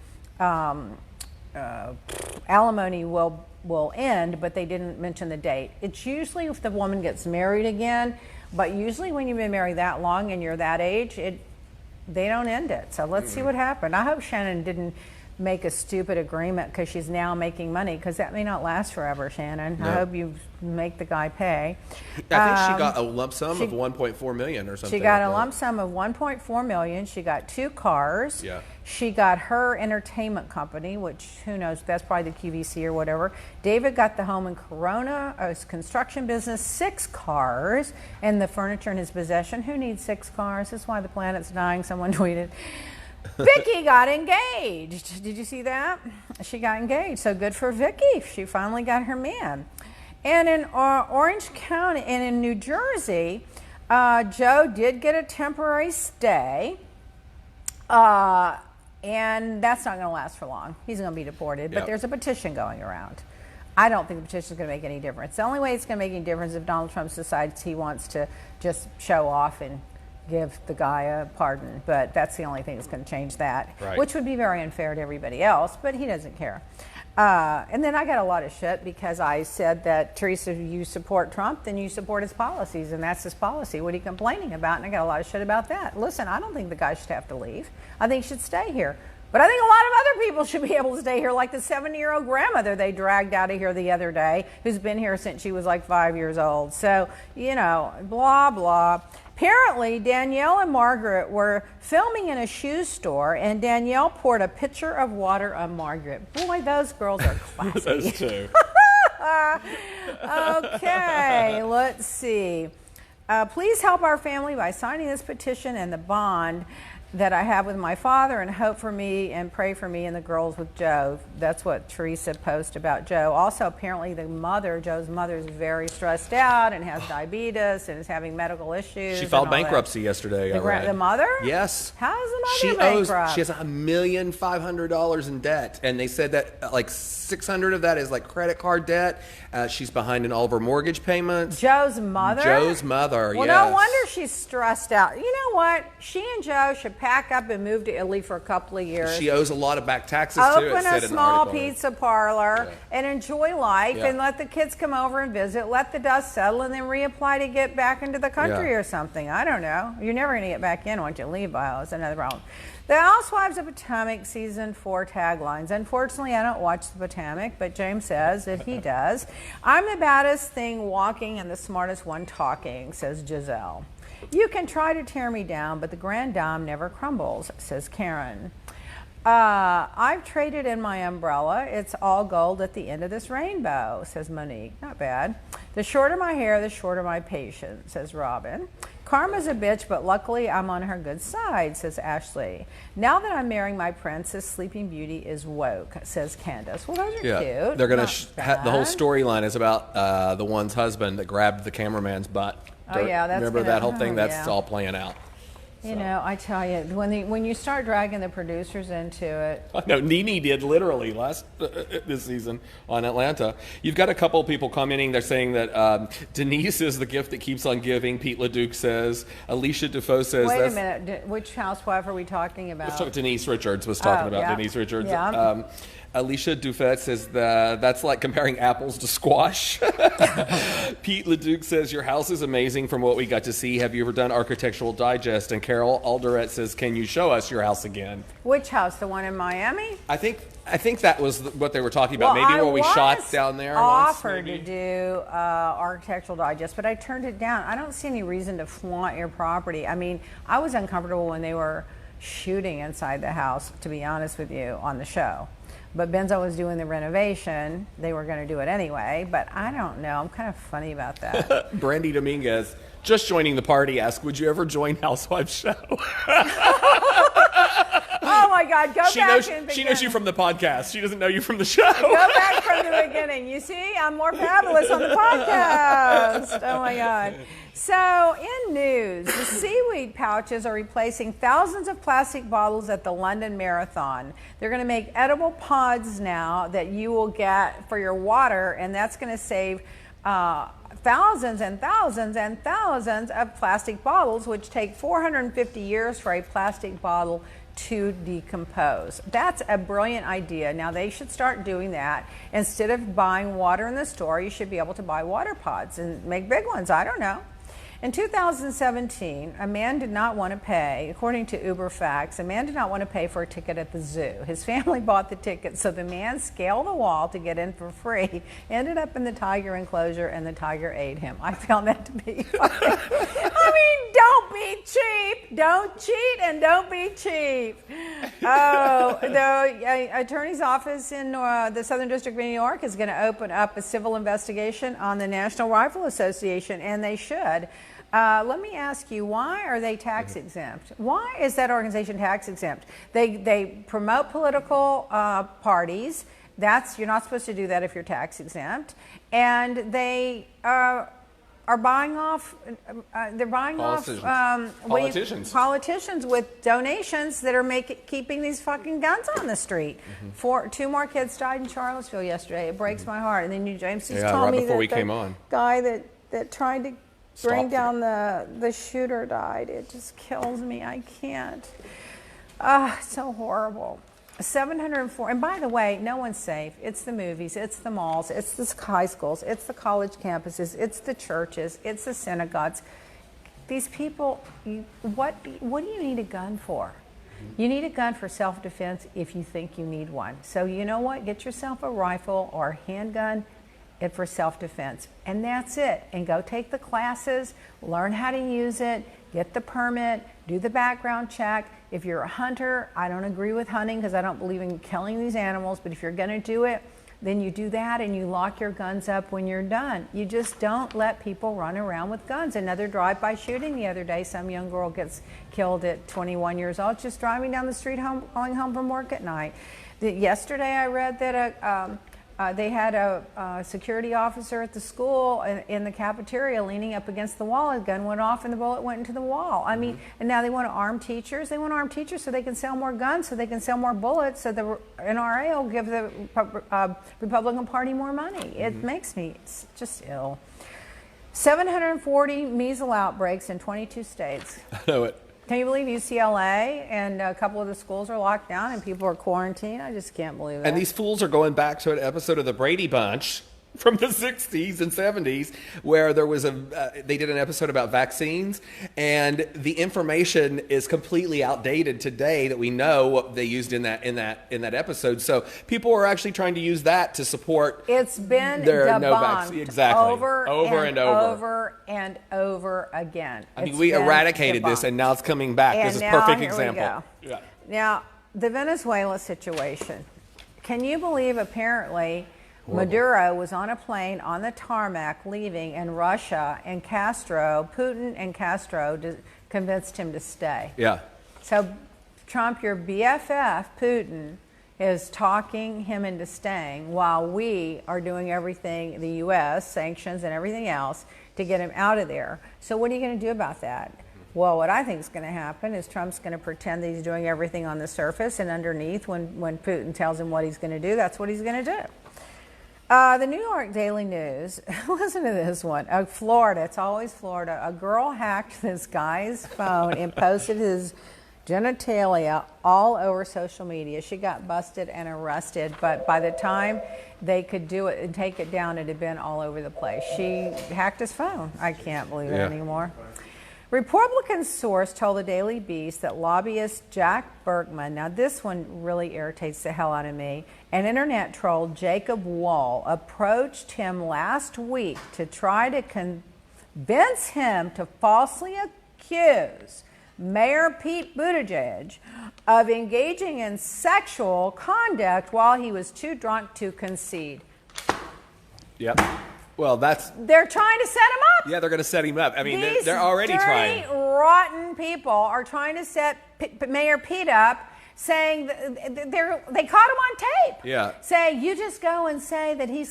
alimony will end, but they didn't mention the date. It's usually if the woman gets married again, but usually when you've been married that long and you're that age, they don't end it. So let's see what happened. I hope Shannon didn't make a stupid agreement because she's now making money, because that may not last forever, Shannon. No. I hope you make the guy pay. I think she got a lump sum of $1.4 million or something. She got a lump sum of $1.4 million. She got 2 cars. Yeah. She got her entertainment company, which who knows, that's probably the QVC or whatever. David got the home in Corona, his construction business, 6 cars, and the furniture in his possession. Who needs 6 cars? That's why the planet's dying, someone tweeted. Vicky got engaged. Did you see that? She got engaged. So good for Vicky. She finally got her man. And in Orange County and in New Jersey, Joe did get a temporary stay. And that's not going to last for long. He's going to be deported. But there's a petition going around. I don't think the petition is going to make any difference. The only way it's going to make any difference is if Donald Trump decides he wants to just show off and give the guy a pardon, but that's the only thing that's going to change that, which would be very unfair to everybody else, but he doesn't care. And then I got a lot of shit because I said that, Teresa, you support Trump, then you support his policies, and that's his policy. What are you complaining about? And I got a lot of shit about that. Listen, I don't think the guy should have to leave. I think he should stay here. But I think a lot of other people should be able to stay here, like the 70-year-old grandmother they dragged out of here the other day, who's been here since she was like 5 years old. So, you know, blah, blah. Apparently, Danielle and Margaret were filming in a shoe store, and Danielle poured a pitcher of water on Margaret. Boy, those girls are classy. Those two. Okay, let's see. Please help our family by signing this petition and the bond. that I have with my father, and hope for me and pray for me and the girls with Joe. That's what Teresa posted about Joe. Also, apparently Joe's mother is very stressed out and has diabetes and is having medical issues. She filed bankruptcy yesterday. The mother? Yes. How is the mother bankrupt? She has $1,500,000 in debt, and they said that like 600 of that is like credit card debt. She's behind in all of her mortgage payments. Joe's mother? Joe's mother, well, yes. No wonder she's stressed out. You know what? She and Joe should pack up and move to Italy for a couple of years. She owes a lot of back taxes, too. Open a small pizza parlor and enjoy life and let the kids come over and visit, let the dust settle, and then reapply to get back into the country or something. I don't know. You're never going to get back in once you leave, that's another problem. The Housewives of Potomac Season 4 taglines. Unfortunately, I don't watch the Potomac, but James says that he does. I'm the baddest thing walking and the smartest one talking, says Giselle. You can try to tear me down, but the grand dame never crumbles, says Karen. I've traded in my umbrella. It's all gold at the end of this rainbow, says Monique. Not bad. The shorter my hair, the shorter my patience, says Robin. Karma's a bitch, but luckily I'm on her good side, says Ashley. Now that I'm marrying my prince, this sleeping beauty is woke, says Candace. Well, those are cute. They're going to the whole storyline is about the one's husband that grabbed the cameraman's butt. Remember that whole thing? That's all playing out. You know, I tell you, when you start dragging the producers into it. I know, Nene did literally this season on Atlanta. You've got a couple of people commenting. They're saying that Denise is the gift that keeps on giving. Pete LeDuc says. Alicia Defoe says. Wait a minute. Which housewife are we talking about? Denise Richards was talking about Denise Richards. Yeah. Alicia Dufett says that's like comparing apples to squash. Pete LeDuc says, your house is amazing from what we got to see. Have you ever done Architectural Digest? And Carol Alderette says, can you show us your house again? Which house? The one in Miami? I think that was what they were talking about. Well, maybe where we shot down there. I offered to do Architectural Digest, but I turned it down. I don't see any reason to flaunt your property. I mean, I was uncomfortable when they were shooting inside the house, to be honest with you, on the show. But Benzo was doing the renovation. They were going to do it anyway, but I don't know. I'm kind of funny about that. Brandy Dominguez, just joining the party, asked, would you ever join Housewives show? Oh, my God. She knows you from the podcast. She doesn't know you from the show. Go back from the beginning. You see, I'm more fabulous on the podcast. Oh, my God. So, in news, the seaweed pouches are replacing thousands of plastic bottles at the London Marathon. They're going to make edible pods now that you will get for your water, and that's going to save thousands and thousands and thousands of plastic bottles, which take 450 years for a plastic bottle to decompose. That's a brilliant idea. Now they should start doing that. Instead of buying water in the store, you should be able to buy water pods and make big ones. I don't know. In 2017, a man did not want to pay, according to Uber Facts, a man did not want to pay for a ticket at the zoo. His family bought the ticket, so the man scaled the wall to get in for free, ended up in the tiger enclosure, and the tiger ate him. I found that to be funny. I mean, don't be cheap. Don't cheat and don't be cheap. Oh, the attorney's office in the Southern District of New York is going to open up a civil investigation on the National Rifle Association, and they should. Let me ask you, why are they tax exempt? Why is that organization tax exempt? They promote political parties. You're not supposed to do that if you're tax exempt. And they are buying off. They're buying politicians with donations that are keeping these fucking guns on the street. Mm-hmm. 2 more kids died in Charlottesville yesterday. It breaks my heart. And then James just told me that the guy that tried to bring down the shooter died. It just kills me. I can't. So horrible. 704. And by the way, no one's safe. It's the movies. It's the malls. It's the high schools. It's the college campuses. It's the churches. It's the synagogues. These people, what do you need a gun for? You need a gun for self-defense if you think you need one. So you know what? Get yourself a rifle or a handgun for self-defense. And that's it. And go take the classes, learn how to use it, get the permit, do the background check. If you're a hunter, I don't agree with hunting because I don't believe in killing these animals, but if you're going to do it, then you do that and you lock your guns up when you're done. You just don't let people run around with guns. Another drive-by shooting the other day, some young girl gets killed at 21 years old just driving down the street going home from work at night. Yesterday I read that they had a security officer at the school in the cafeteria leaning up against the wall. A gun went off and the bullet went into the wall. I mean, and now they want to arm teachers. They want to arm teachers so they can sell more guns, so they can sell more bullets, so the NRA will give the Republican Party more money. It makes me just ill. 740 measles outbreaks in 22 states. I know it. Can you believe UCLA and a couple of the schools are locked down and people are quarantined? I just can't believe that. And these fools are going back to an episode of the Brady Bunch from the 60s and 70s where there was they did an episode about vaccines, and the information is completely outdated today that we know what they used in that episode. So people are actually trying to use that to support it's been their debunked no vaccine. Exactly. over and over again. I mean, we eradicated this and now it's coming back. And this is a now, perfect here example. we go. Now, the Venezuela situation. Can you believe apparently Maduro was on a plane on the tarmac leaving, and Russia and Putin and Castro convinced him to stay. Yeah. So Trump, your BFF, Putin, is talking him into staying while we are doing everything, the U.S., sanctions and everything else, to get him out of there. So what are you going to do about that? Well, what I think is going to happen is Trump's going to pretend that he's doing everything on the surface, and underneath, when Putin tells him what he's going to do, that's what he's going to do. The New York Daily News, listen to this one. Florida, it's always Florida. A girl hacked this guy's phone and posted his genitalia all over social media. She got busted and arrested, but by the time they could do it and take it down, it had been all over the place. She hacked his phone. I can't believe it anymore. Republican source told the Daily Beast that lobbyist Jack Berkman, now this one really irritates the hell out of me, and internet troll Jacob Wall approached him last week to try to convince him to falsely accuse Mayor Pete Buttigieg of engaging in sexual conduct while he was too drunk to concede. Yep. Well, they're trying to set him up. Yeah, they're going to set him up. I mean, These they're already trying. Rotten people are trying to set Mayor Pete up, saying they caught him on tape. Yeah. Say, you just go and say that he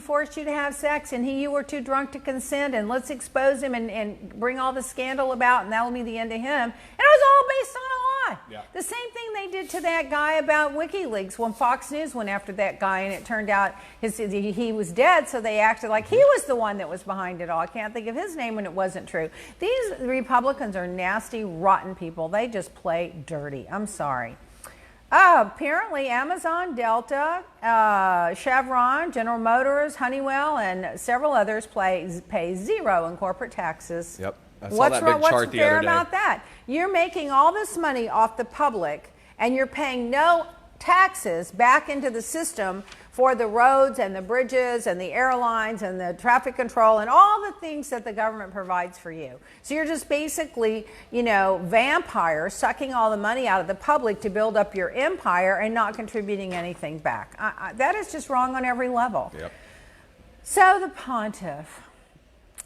forced you to have sex and you were too drunk to consent, and let's expose him and bring all the scandal about, and that'll be the end of him. And it was all based on a lie. Yeah. The same thing they did to that guy about WikiLeaks when Fox News went after that guy, and it turned out he was dead, so they acted like he was the one that was behind it all. I can't think of his name when it wasn't true. These Republicans are nasty, rotten people. They just play dirty. I'm sorry. Apparently Amazon, Delta, Chevron, General Motors, Honeywell, and several others pay zero in corporate taxes. Yep. I saw that big chart the other day. What's fair about that? You're making all this money off the public, and you're paying no taxes back into the system for the roads and the bridges and the airlines and the traffic control and all the things that the government provides for you. So you're just basically, vampires sucking all the money out of the public to build up your empire and not contributing anything back. That is just wrong on every level. Yep. So the pontiff.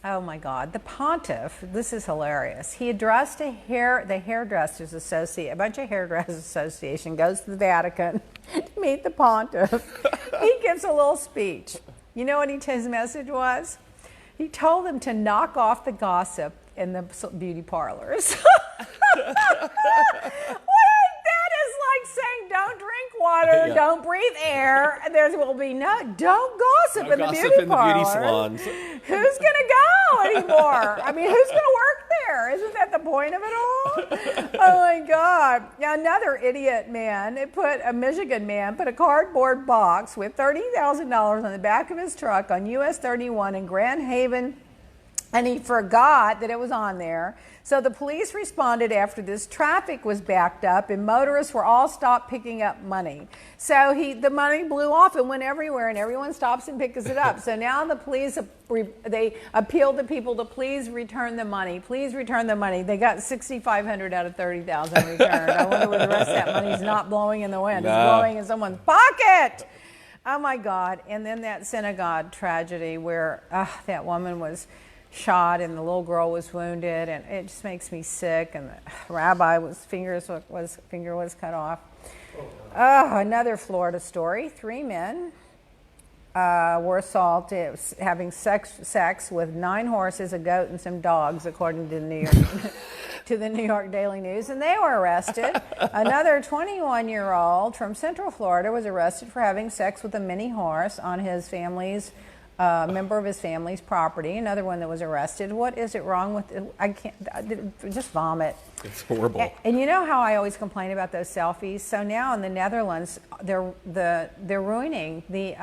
Oh my God, the pontiff, this is hilarious. He addressed the Hairdressers Association, a bunch of Hairdressers Association goes to the Vatican to meet the pontiff. He gives a little speech. You know what his message was? He told them to knock off the gossip in the beauty parlors. That is like saying don't drink water, don't breathe air. There will be don't gossip in the beauty parlors. Beauty salons. Who's going to go anymore? I mean, who's going to work there? Isn't that the point of it all? Oh my God. Now another idiot man, a Michigan man put a cardboard box with $30,000 on the back of his truck on US 31 in Grand Haven, and he forgot that it was on there. So the police responded after this. Traffic was backed up and motorists were all stopped picking up money. So the money blew off and went everywhere, and everyone stops and picks it up. So now the police, they appealed to people to please return the money. Please return the money. They got $6,500 out of $30,000 returned. I wonder where the rest of that money's not blowing in the wind. It's blowing in someone's pocket. Oh my God. And then that synagogue tragedy where that woman was shot and the little girl was wounded, and it just makes me sick, and the rabbi's finger was cut off. Another Florida story. 3 men were assaulted having sex with 9 horses, a goat, and some dogs, according to the New York Daily News, and they were arrested. Another 21-year-old from Central Florida was arrested for having sex with a mini horse on his family's member of his family's property. Another one that was arrested. What is it wrong with it? I just vomit. It's horrible. And you know how I always complain about those selfies? So now in the Netherlands, they're ruining the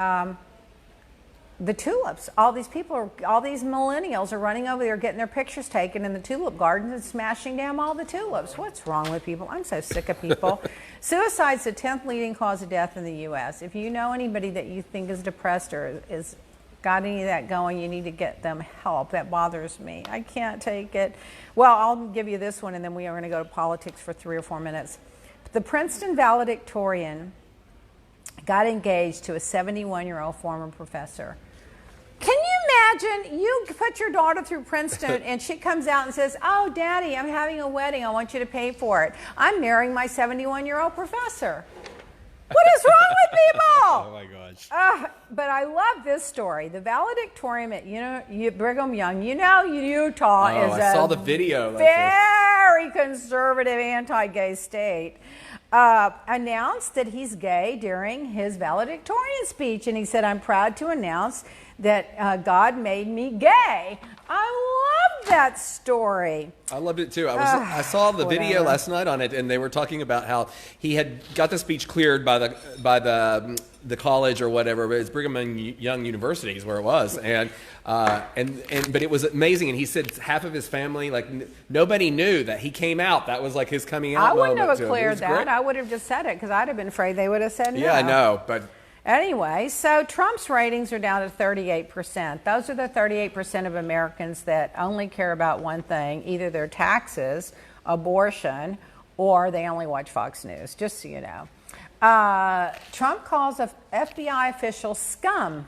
tulips. All these millennials are running over there getting their pictures taken in the tulip gardens and smashing down all the tulips. What's wrong with people? I'm so sick of people. Suicide's the 10th leading cause of death in the U.S. If you know anybody that you think is depressed or is got any of that going, you need to get them help. That bothers me. I can't take it. Well, I'll give you this one, and then we are going to go to politics for 3 or 4 minutes. The Princeton valedictorian got engaged to a 71-year-old former professor. Can you imagine? You put your daughter through Princeton and she comes out and says, "Oh, Daddy, I'm having a wedding. I want you to pay for it. I'm marrying my 71-year-old professor." What is wrong with people? Oh my gosh. But I love this story. The valedictorian at Brigham Young, Utah is I saw the video. Very conservative, anti-gay state. Announced that he's gay during his valedictorian speech, and he said, "I'm proud to announce that God made me gay." I love that story. I loved it too. I saw the video last night on it, and they were talking about how he had got the speech cleared by the college or whatever, but it's Brigham Young University is where it was, but it was amazing. And he said half of his family, like nobody knew that he came out. That was like his coming out. I wouldn't have moment cleared that. great. I would have just said it because I'd have been afraid they would have said no. Yeah, I know, but. Anyway, so Trump's ratings are down to 38%. Those are the 38% of Americans that only care about one thing, either their taxes, abortion, or they only watch Fox News, just so you know. Trump calls an FBI official scum.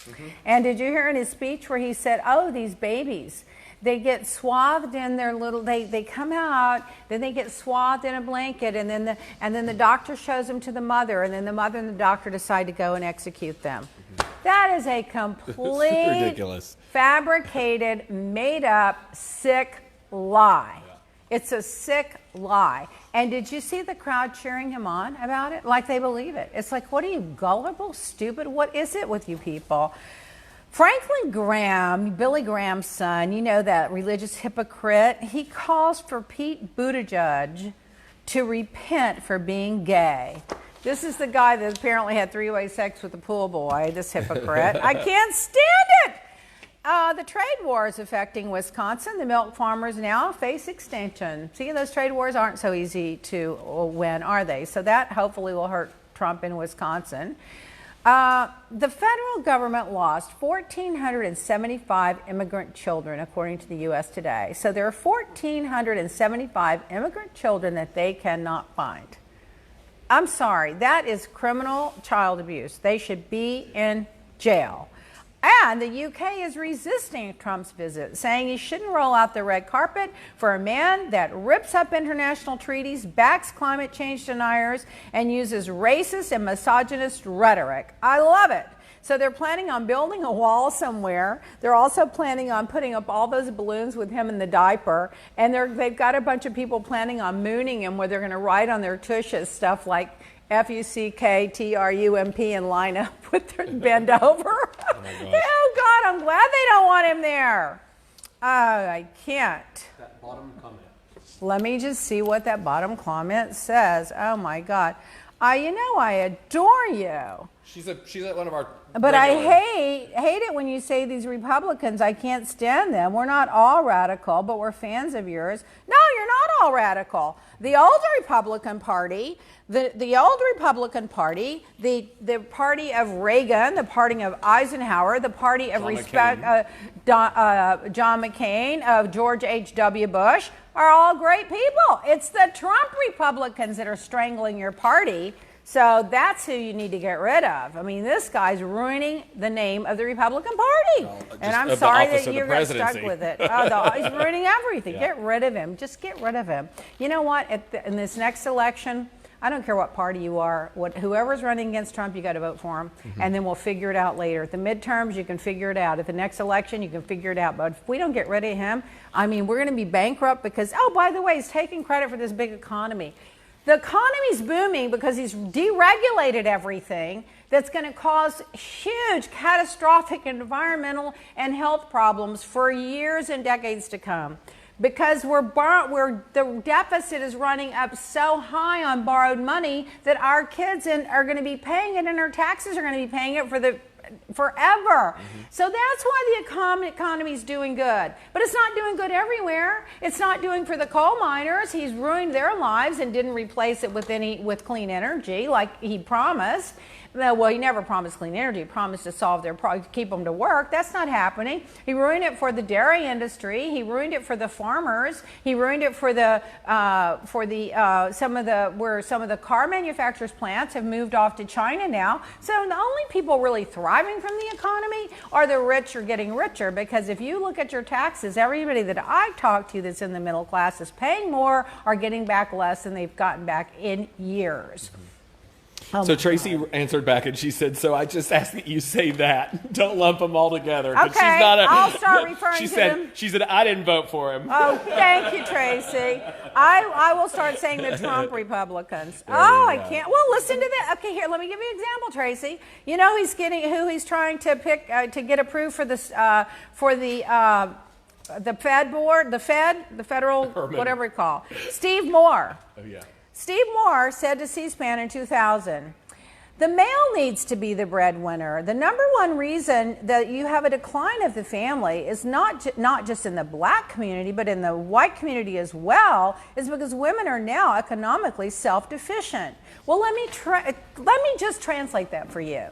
Mm-hmm. And did you hear in his speech where he said, "Oh, these babies, they get swathed in their little, they come out, then they get swathed in a blanket, and then the doctor shows them to the mother, and then the mother and the doctor decide to go and execute them." Mm-hmm. That is a complete, ridiculous, fabricated, made up, sick lie. Yeah. It's a sick lie. And did you see the crowd cheering him on about it? Like they believe it. It's like, what are you, gullible, stupid? What is it with you people? Franklin Graham, Billy Graham's son, you know, that religious hypocrite, he calls for Pete Buttigieg to repent for being gay. This is the guy that apparently had 3-way sex with the pool boy, this hypocrite. I can't stand it! The trade wars affecting Wisconsin. The milk farmers now face extinction. See, those trade wars aren't so easy to win, are they? So that hopefully will hurt Trump in Wisconsin. The federal government lost 1,475 immigrant children, according to the U.S. Today. So there are 1,475 immigrant children that they cannot find. I'm sorry, that is criminal child abuse. They should be in jail. And the UK is resisting Trump's visit, saying he shouldn't roll out the red carpet for a man that rips up international treaties, backs climate change deniers, and uses racist and misogynist rhetoric. I love it. So they're planning on building a wall somewhere. They're also planning on putting up all those balloons with him in the diaper. And they've got a bunch of people planning on mooning him, where they're going to write on their tushes stuff like FUCK, TRUMP, and line up with their bend over. Oh, God, I'm glad they don't want him there. I can't. That bottom comment. Let me just see what that bottom comment says. Oh, my God. I adore you. She's at one of our. But regular- I hate it when you say these Republicans, I can't stand them. We're not all radical, but we're fans of yours. No, you're not all radical. The old Republican Party, the old Republican Party, the party of Reagan, the party of Eisenhower, the party of John McCain, of George H.W. Bush, are all great people. It's the Trump Republicans that are strangling your party. So that's who you need to get rid of. I mean, this guy's ruining the name of the Republican Party. And I'm sorry that you're stuck with it. He's ruining everything. Yeah. Get rid of him. Just get rid of him. You know what? In this next election, I don't care what party you are. Whoever's running against Trump, you got to vote for him. Mm-hmm. And then we'll figure it out later. At the midterms, you can figure it out. At the next election, you can figure it out. But if we don't get rid of him, I mean, we're going to be bankrupt because, oh, by the way, he's taking credit for this big economy. The economy's booming because he's deregulated everything that's going to cause huge, catastrophic environmental and health problems for years and decades to come. Because the deficit is running up so high on borrowed money that our kids are going to be paying it, and our taxes are going to be paying it forever. Mm-hmm. So that's why the economy is doing good. But it's not doing good everywhere. It's not doing for the coal miners. He's ruined their lives and didn't replace it with clean energy like he promised. Well, he never promised clean energy. He promised to solve their problem, keep them to work. That's not happening. He ruined it for the dairy industry. He ruined it for the farmers. He ruined it for some of the car manufacturers' plants have moved off to China now. So the only people really thriving from the economy are the rich or getting richer. Because if you look at your taxes, everybody that I talk to that's in the middle class is paying more or getting back less than they've gotten back in years. So Tracy answered back and she said, so I just ask that you say that. Don't lump them all together. Okay, I'll start referring to them. She said, I didn't vote for him. Oh, thank you, Tracy. I will start saying the Trump Republicans. I can't. Well, listen to that. Okay, here, let me give you an example, Tracy. You know who he's trying to pick to get approved for this the Fed board, the federal, whatever it's called. Steve Moore. Oh, yeah. Steve Moore said to C-SPAN in 2000, the male needs to be the breadwinner. The number one reason that you have a decline of the family is not just in the black community, but in the white community as well, is because women are now economically self-sufficient. Well, let me just translate that for you.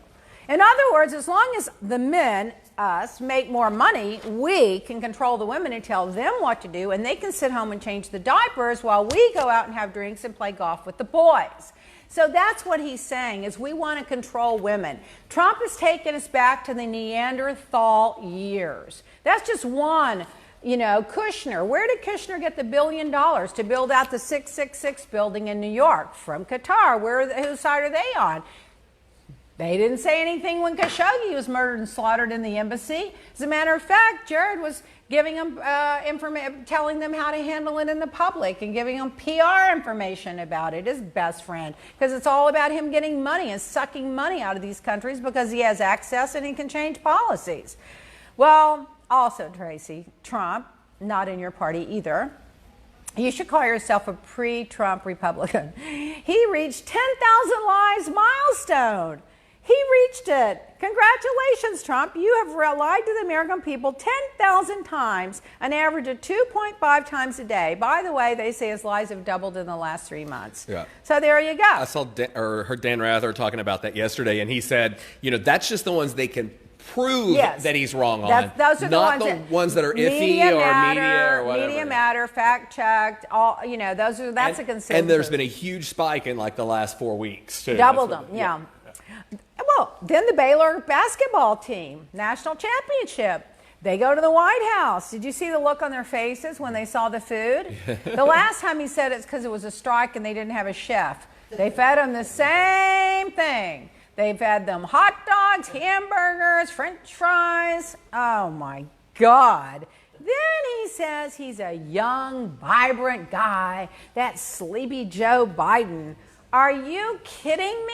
In other words, as long as the men, us, make more money, we can control the women and tell them what to do, and they can sit home and change the diapers while we go out and have drinks and play golf with the boys. So that's what he's saying, is we want to control women. Trump has taken us back to the Neanderthal years. That's just one. You know, Kushner. Where did Kushner get the $1 billion to build out the 666 building in New York? From Qatar. Whose side are they on? They didn't say anything when Khashoggi was murdered and slaughtered in the embassy. As a matter of fact, Jared was giving them telling them how to handle it in the public and giving them PR information about it, his best friend. Because it's all about him getting money and sucking money out of these countries because he has access and he can change policies. Well, also, Tracy, Trump, not in your party either. You should call yourself a pre-Trump Republican. He reached 10,000 lives milestone. He reached it. Congratulations, Trump. You have lied to the American people 10,000 times, an average of 2.5 times a day. By the way, they say his lies have doubled in the last 3 months. Yeah. So there you go. I heard Dan Rather talking about that yesterday, and he said, that's just the ones they can prove that he's wrong on. Those are not the ones that are iffy media or whatever. Media Matter, fact checked. That's a consensus. And there's been a huge spike in like the last 4 weeks too. Doubled them, yeah. Well, then the Baylor basketball team, national championship. They go to the White House. Did you see the look on their faces when they saw the food? The last time he said it's because it was a strike and they didn't have a chef. They fed them the same thing. They fed them hot dogs, hamburgers, French fries. Oh, my God. Then he says he's a young, vibrant guy, that sleepy Joe Biden. Are you kidding me?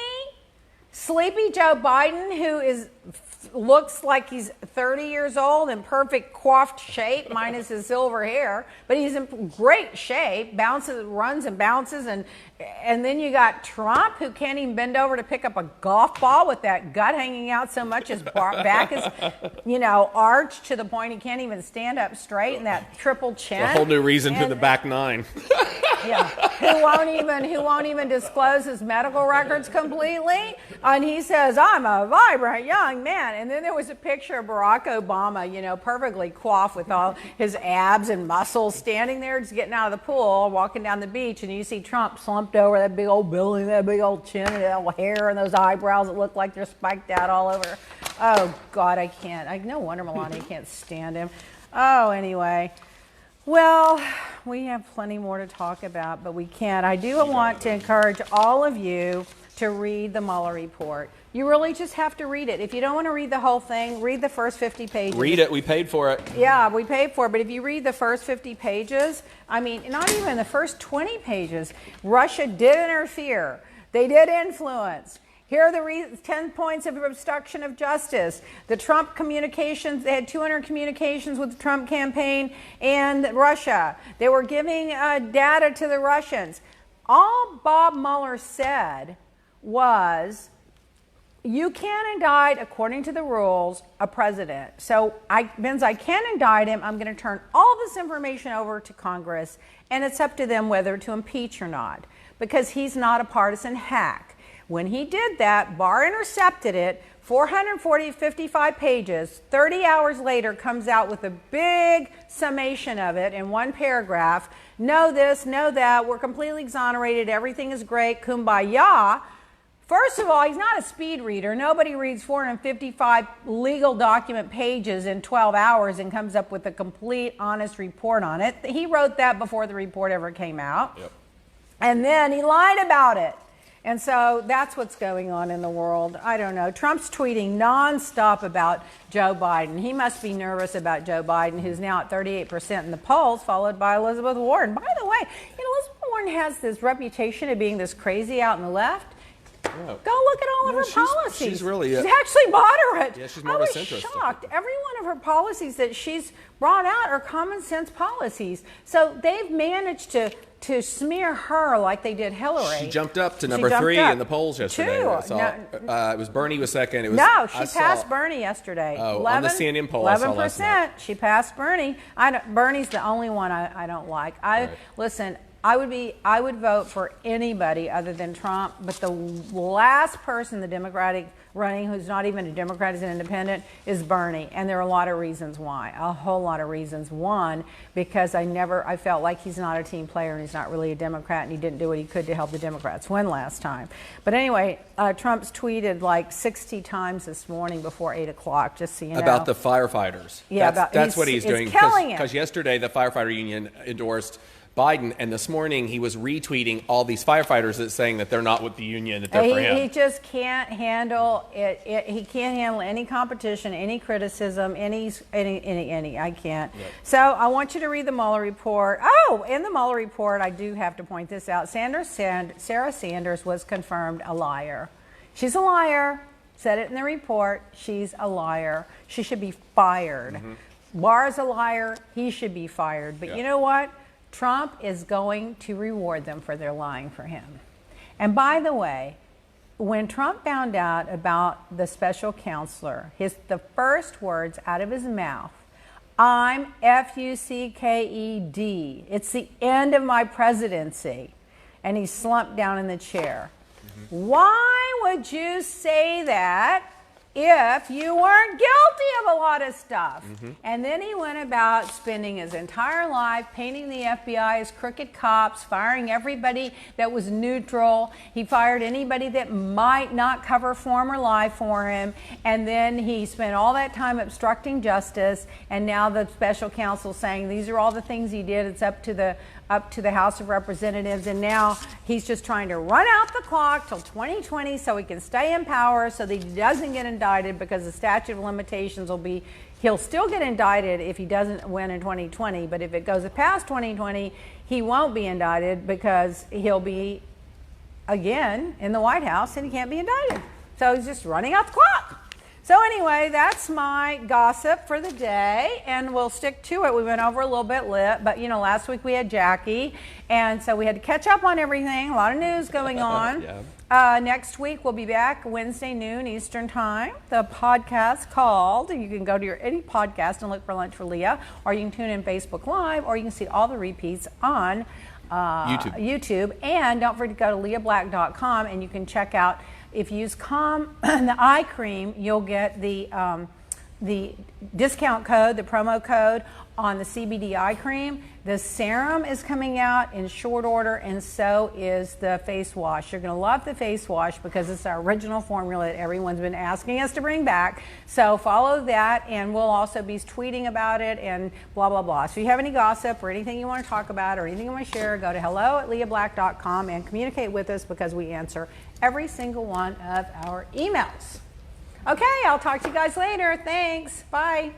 Sleepy Joe Biden, who is looks like he's 30 years old in perfect coiffed shape, minus his silver hair, but he's in great shape, bounces, runs and bounces, and then you got Trump, who can't even bend over to pick up a golf ball with that gut hanging out so much his back is, arched to the point he can't even stand up straight, and that triple chin. A whole new reason for the back nine. Yeah, who won't even disclose his medical records completely, and he says, "I'm a vibrant young man." And then there was a picture of Barack Obama, perfectly coiffed with all his abs and muscles, standing there just getting out of the pool, walking down the beach, and you see Trump slumped over, that big old building, that big old chin, and that old hair, and those eyebrows that look like they're spiked out all over. Oh God, I can't. No wonder Melania can't stand him. Oh, anyway. Well, we have plenty more to talk about, but we can't. I do want to encourage all of you to read the Muller Report. You really just have to read it. If you don't want to read the whole thing, read the first 50 pages. Read it. We paid for it. Yeah, we paid for it. But if you read the first 50 pages, not even the first 20 pages, Russia did interfere. They did influence. Here are the 10 points of obstruction of justice. The Trump communications, they had 200 communications with the Trump campaign and Russia. They were giving data to the Russians. All Bob Mueller said was, you can indict, according to the rules, a president. So, Benz, I can indict him. I'm going to turn all this information over to Congress, and it's up to them whether to impeach or not, because he's not a partisan hack. When he did that, Barr intercepted it, 55 pages, 30 hours later comes out with a big summation of it in one paragraph. Know this, know that, we're completely exonerated, everything is great, kumbaya. First of all, he's not a speed reader. Nobody reads 455 legal document pages in 12 hours and comes up with a complete, honest report on it. He wrote that before the report ever came out. Yep. And then he lied about it. And so that's what's going on in the world. I don't know. Trump's tweeting nonstop about Joe Biden. He must be nervous about Joe Biden, who's now at 38% in the polls, followed by Elizabeth Warren. By the way, Elizabeth Warren has this reputation of being this crazy out in the left. Yeah. Go look at all of her policies. She's really... she's actually moderate. Yeah, she's more of a centrist. I was shocked. Every one of her policies that she's brought out are common sense policies. So they've managed to smear her like they did Hillary. She jumped up to number 3 in the polls yesterday. It was Bernie was second. She passed Bernie yesterday. Oh, 11, on the CNN poll 11%. She passed Bernie. Bernie's the only one I don't like. Listen, I would vote for anybody other than Trump, but the last person the Democratic running who's not even a Democrat, is an independent, is Bernie. And there are a lot of reasons why, a whole lot of reasons. One, because I felt like he's not a team player and he's not really a Democrat, and he didn't do what he could to help the Democrats win last time. But anyway, Trump's tweeted like 60 times this morning before 8 o'clock, just so you know. About the firefighters. Yeah, that's what he's doing. Killing it. Because yesterday the firefighter union endorsed Biden, and this morning he was retweeting all these firefighters that saying that they're not with the union, that they're for him. He just can't handle it. He can't handle any competition, any criticism, any. I can't. Yep. So I want you to read the Mueller Report. Oh, in the Mueller Report, I do have to point this out. Sarah Sanders was confirmed a liar. She's a liar. Said it in the report. She's a liar. She should be fired. Mm-hmm. Barr's a liar. He should be fired. But you know what? Trump is going to reward them for their lying for him. And by the way, when Trump found out about the special counselor, the first words out of his mouth, I'm F-U-C-K-E-D. It's the end of my presidency. And he slumped down in the chair. Mm-hmm. Why would you say that if you weren't guilty of a lot of stuff? Mm-hmm. And then he went about spending his entire life painting the FBI as crooked cops, firing everybody that was neutral. He fired anybody that might not cover form or lie for him. And then he spent all that time obstructing justice. And now the special counsel saying these are all the things he did. It's up to the House of Representatives, and now he's just trying to run out the clock till 2020 so he can stay in power, so that he doesn't get indicted, because the statute of limitations will be, he'll still get indicted if he doesn't win in 2020, but if it goes past 2020, he won't be indicted because he'll be again in the White House and he can't be indicted. So he's just running out the clock. So anyway, that's my gossip for the day, and we'll stick to it. We went over a little bit, but last week we had Jackie, and so we had to catch up on everything. A lot of news going on. Yeah. Next week we'll be back Wednesday noon Eastern time. The podcast called. You can go to any podcast and look for Lunch for Leah, or you can tune in Facebook Live, or you can see all the repeats on YouTube. And don't forget to go to leahblack.com, and you can check out. If you use the eye cream, you'll get the discount code, the promo code on the CBD eye cream. The serum is coming out in short order, and so is the face wash. You're going to love the face wash because it's our original formula that everyone's been asking us to bring back. So follow that, and we'll also be tweeting about it and blah, blah, blah. So if you have any gossip or anything you want to talk about or anything you want to share, go to hello@leahblack.com and communicate with us because we answer every single one of our emails. Okay, I'll talk to you guys later. Thanks. Bye.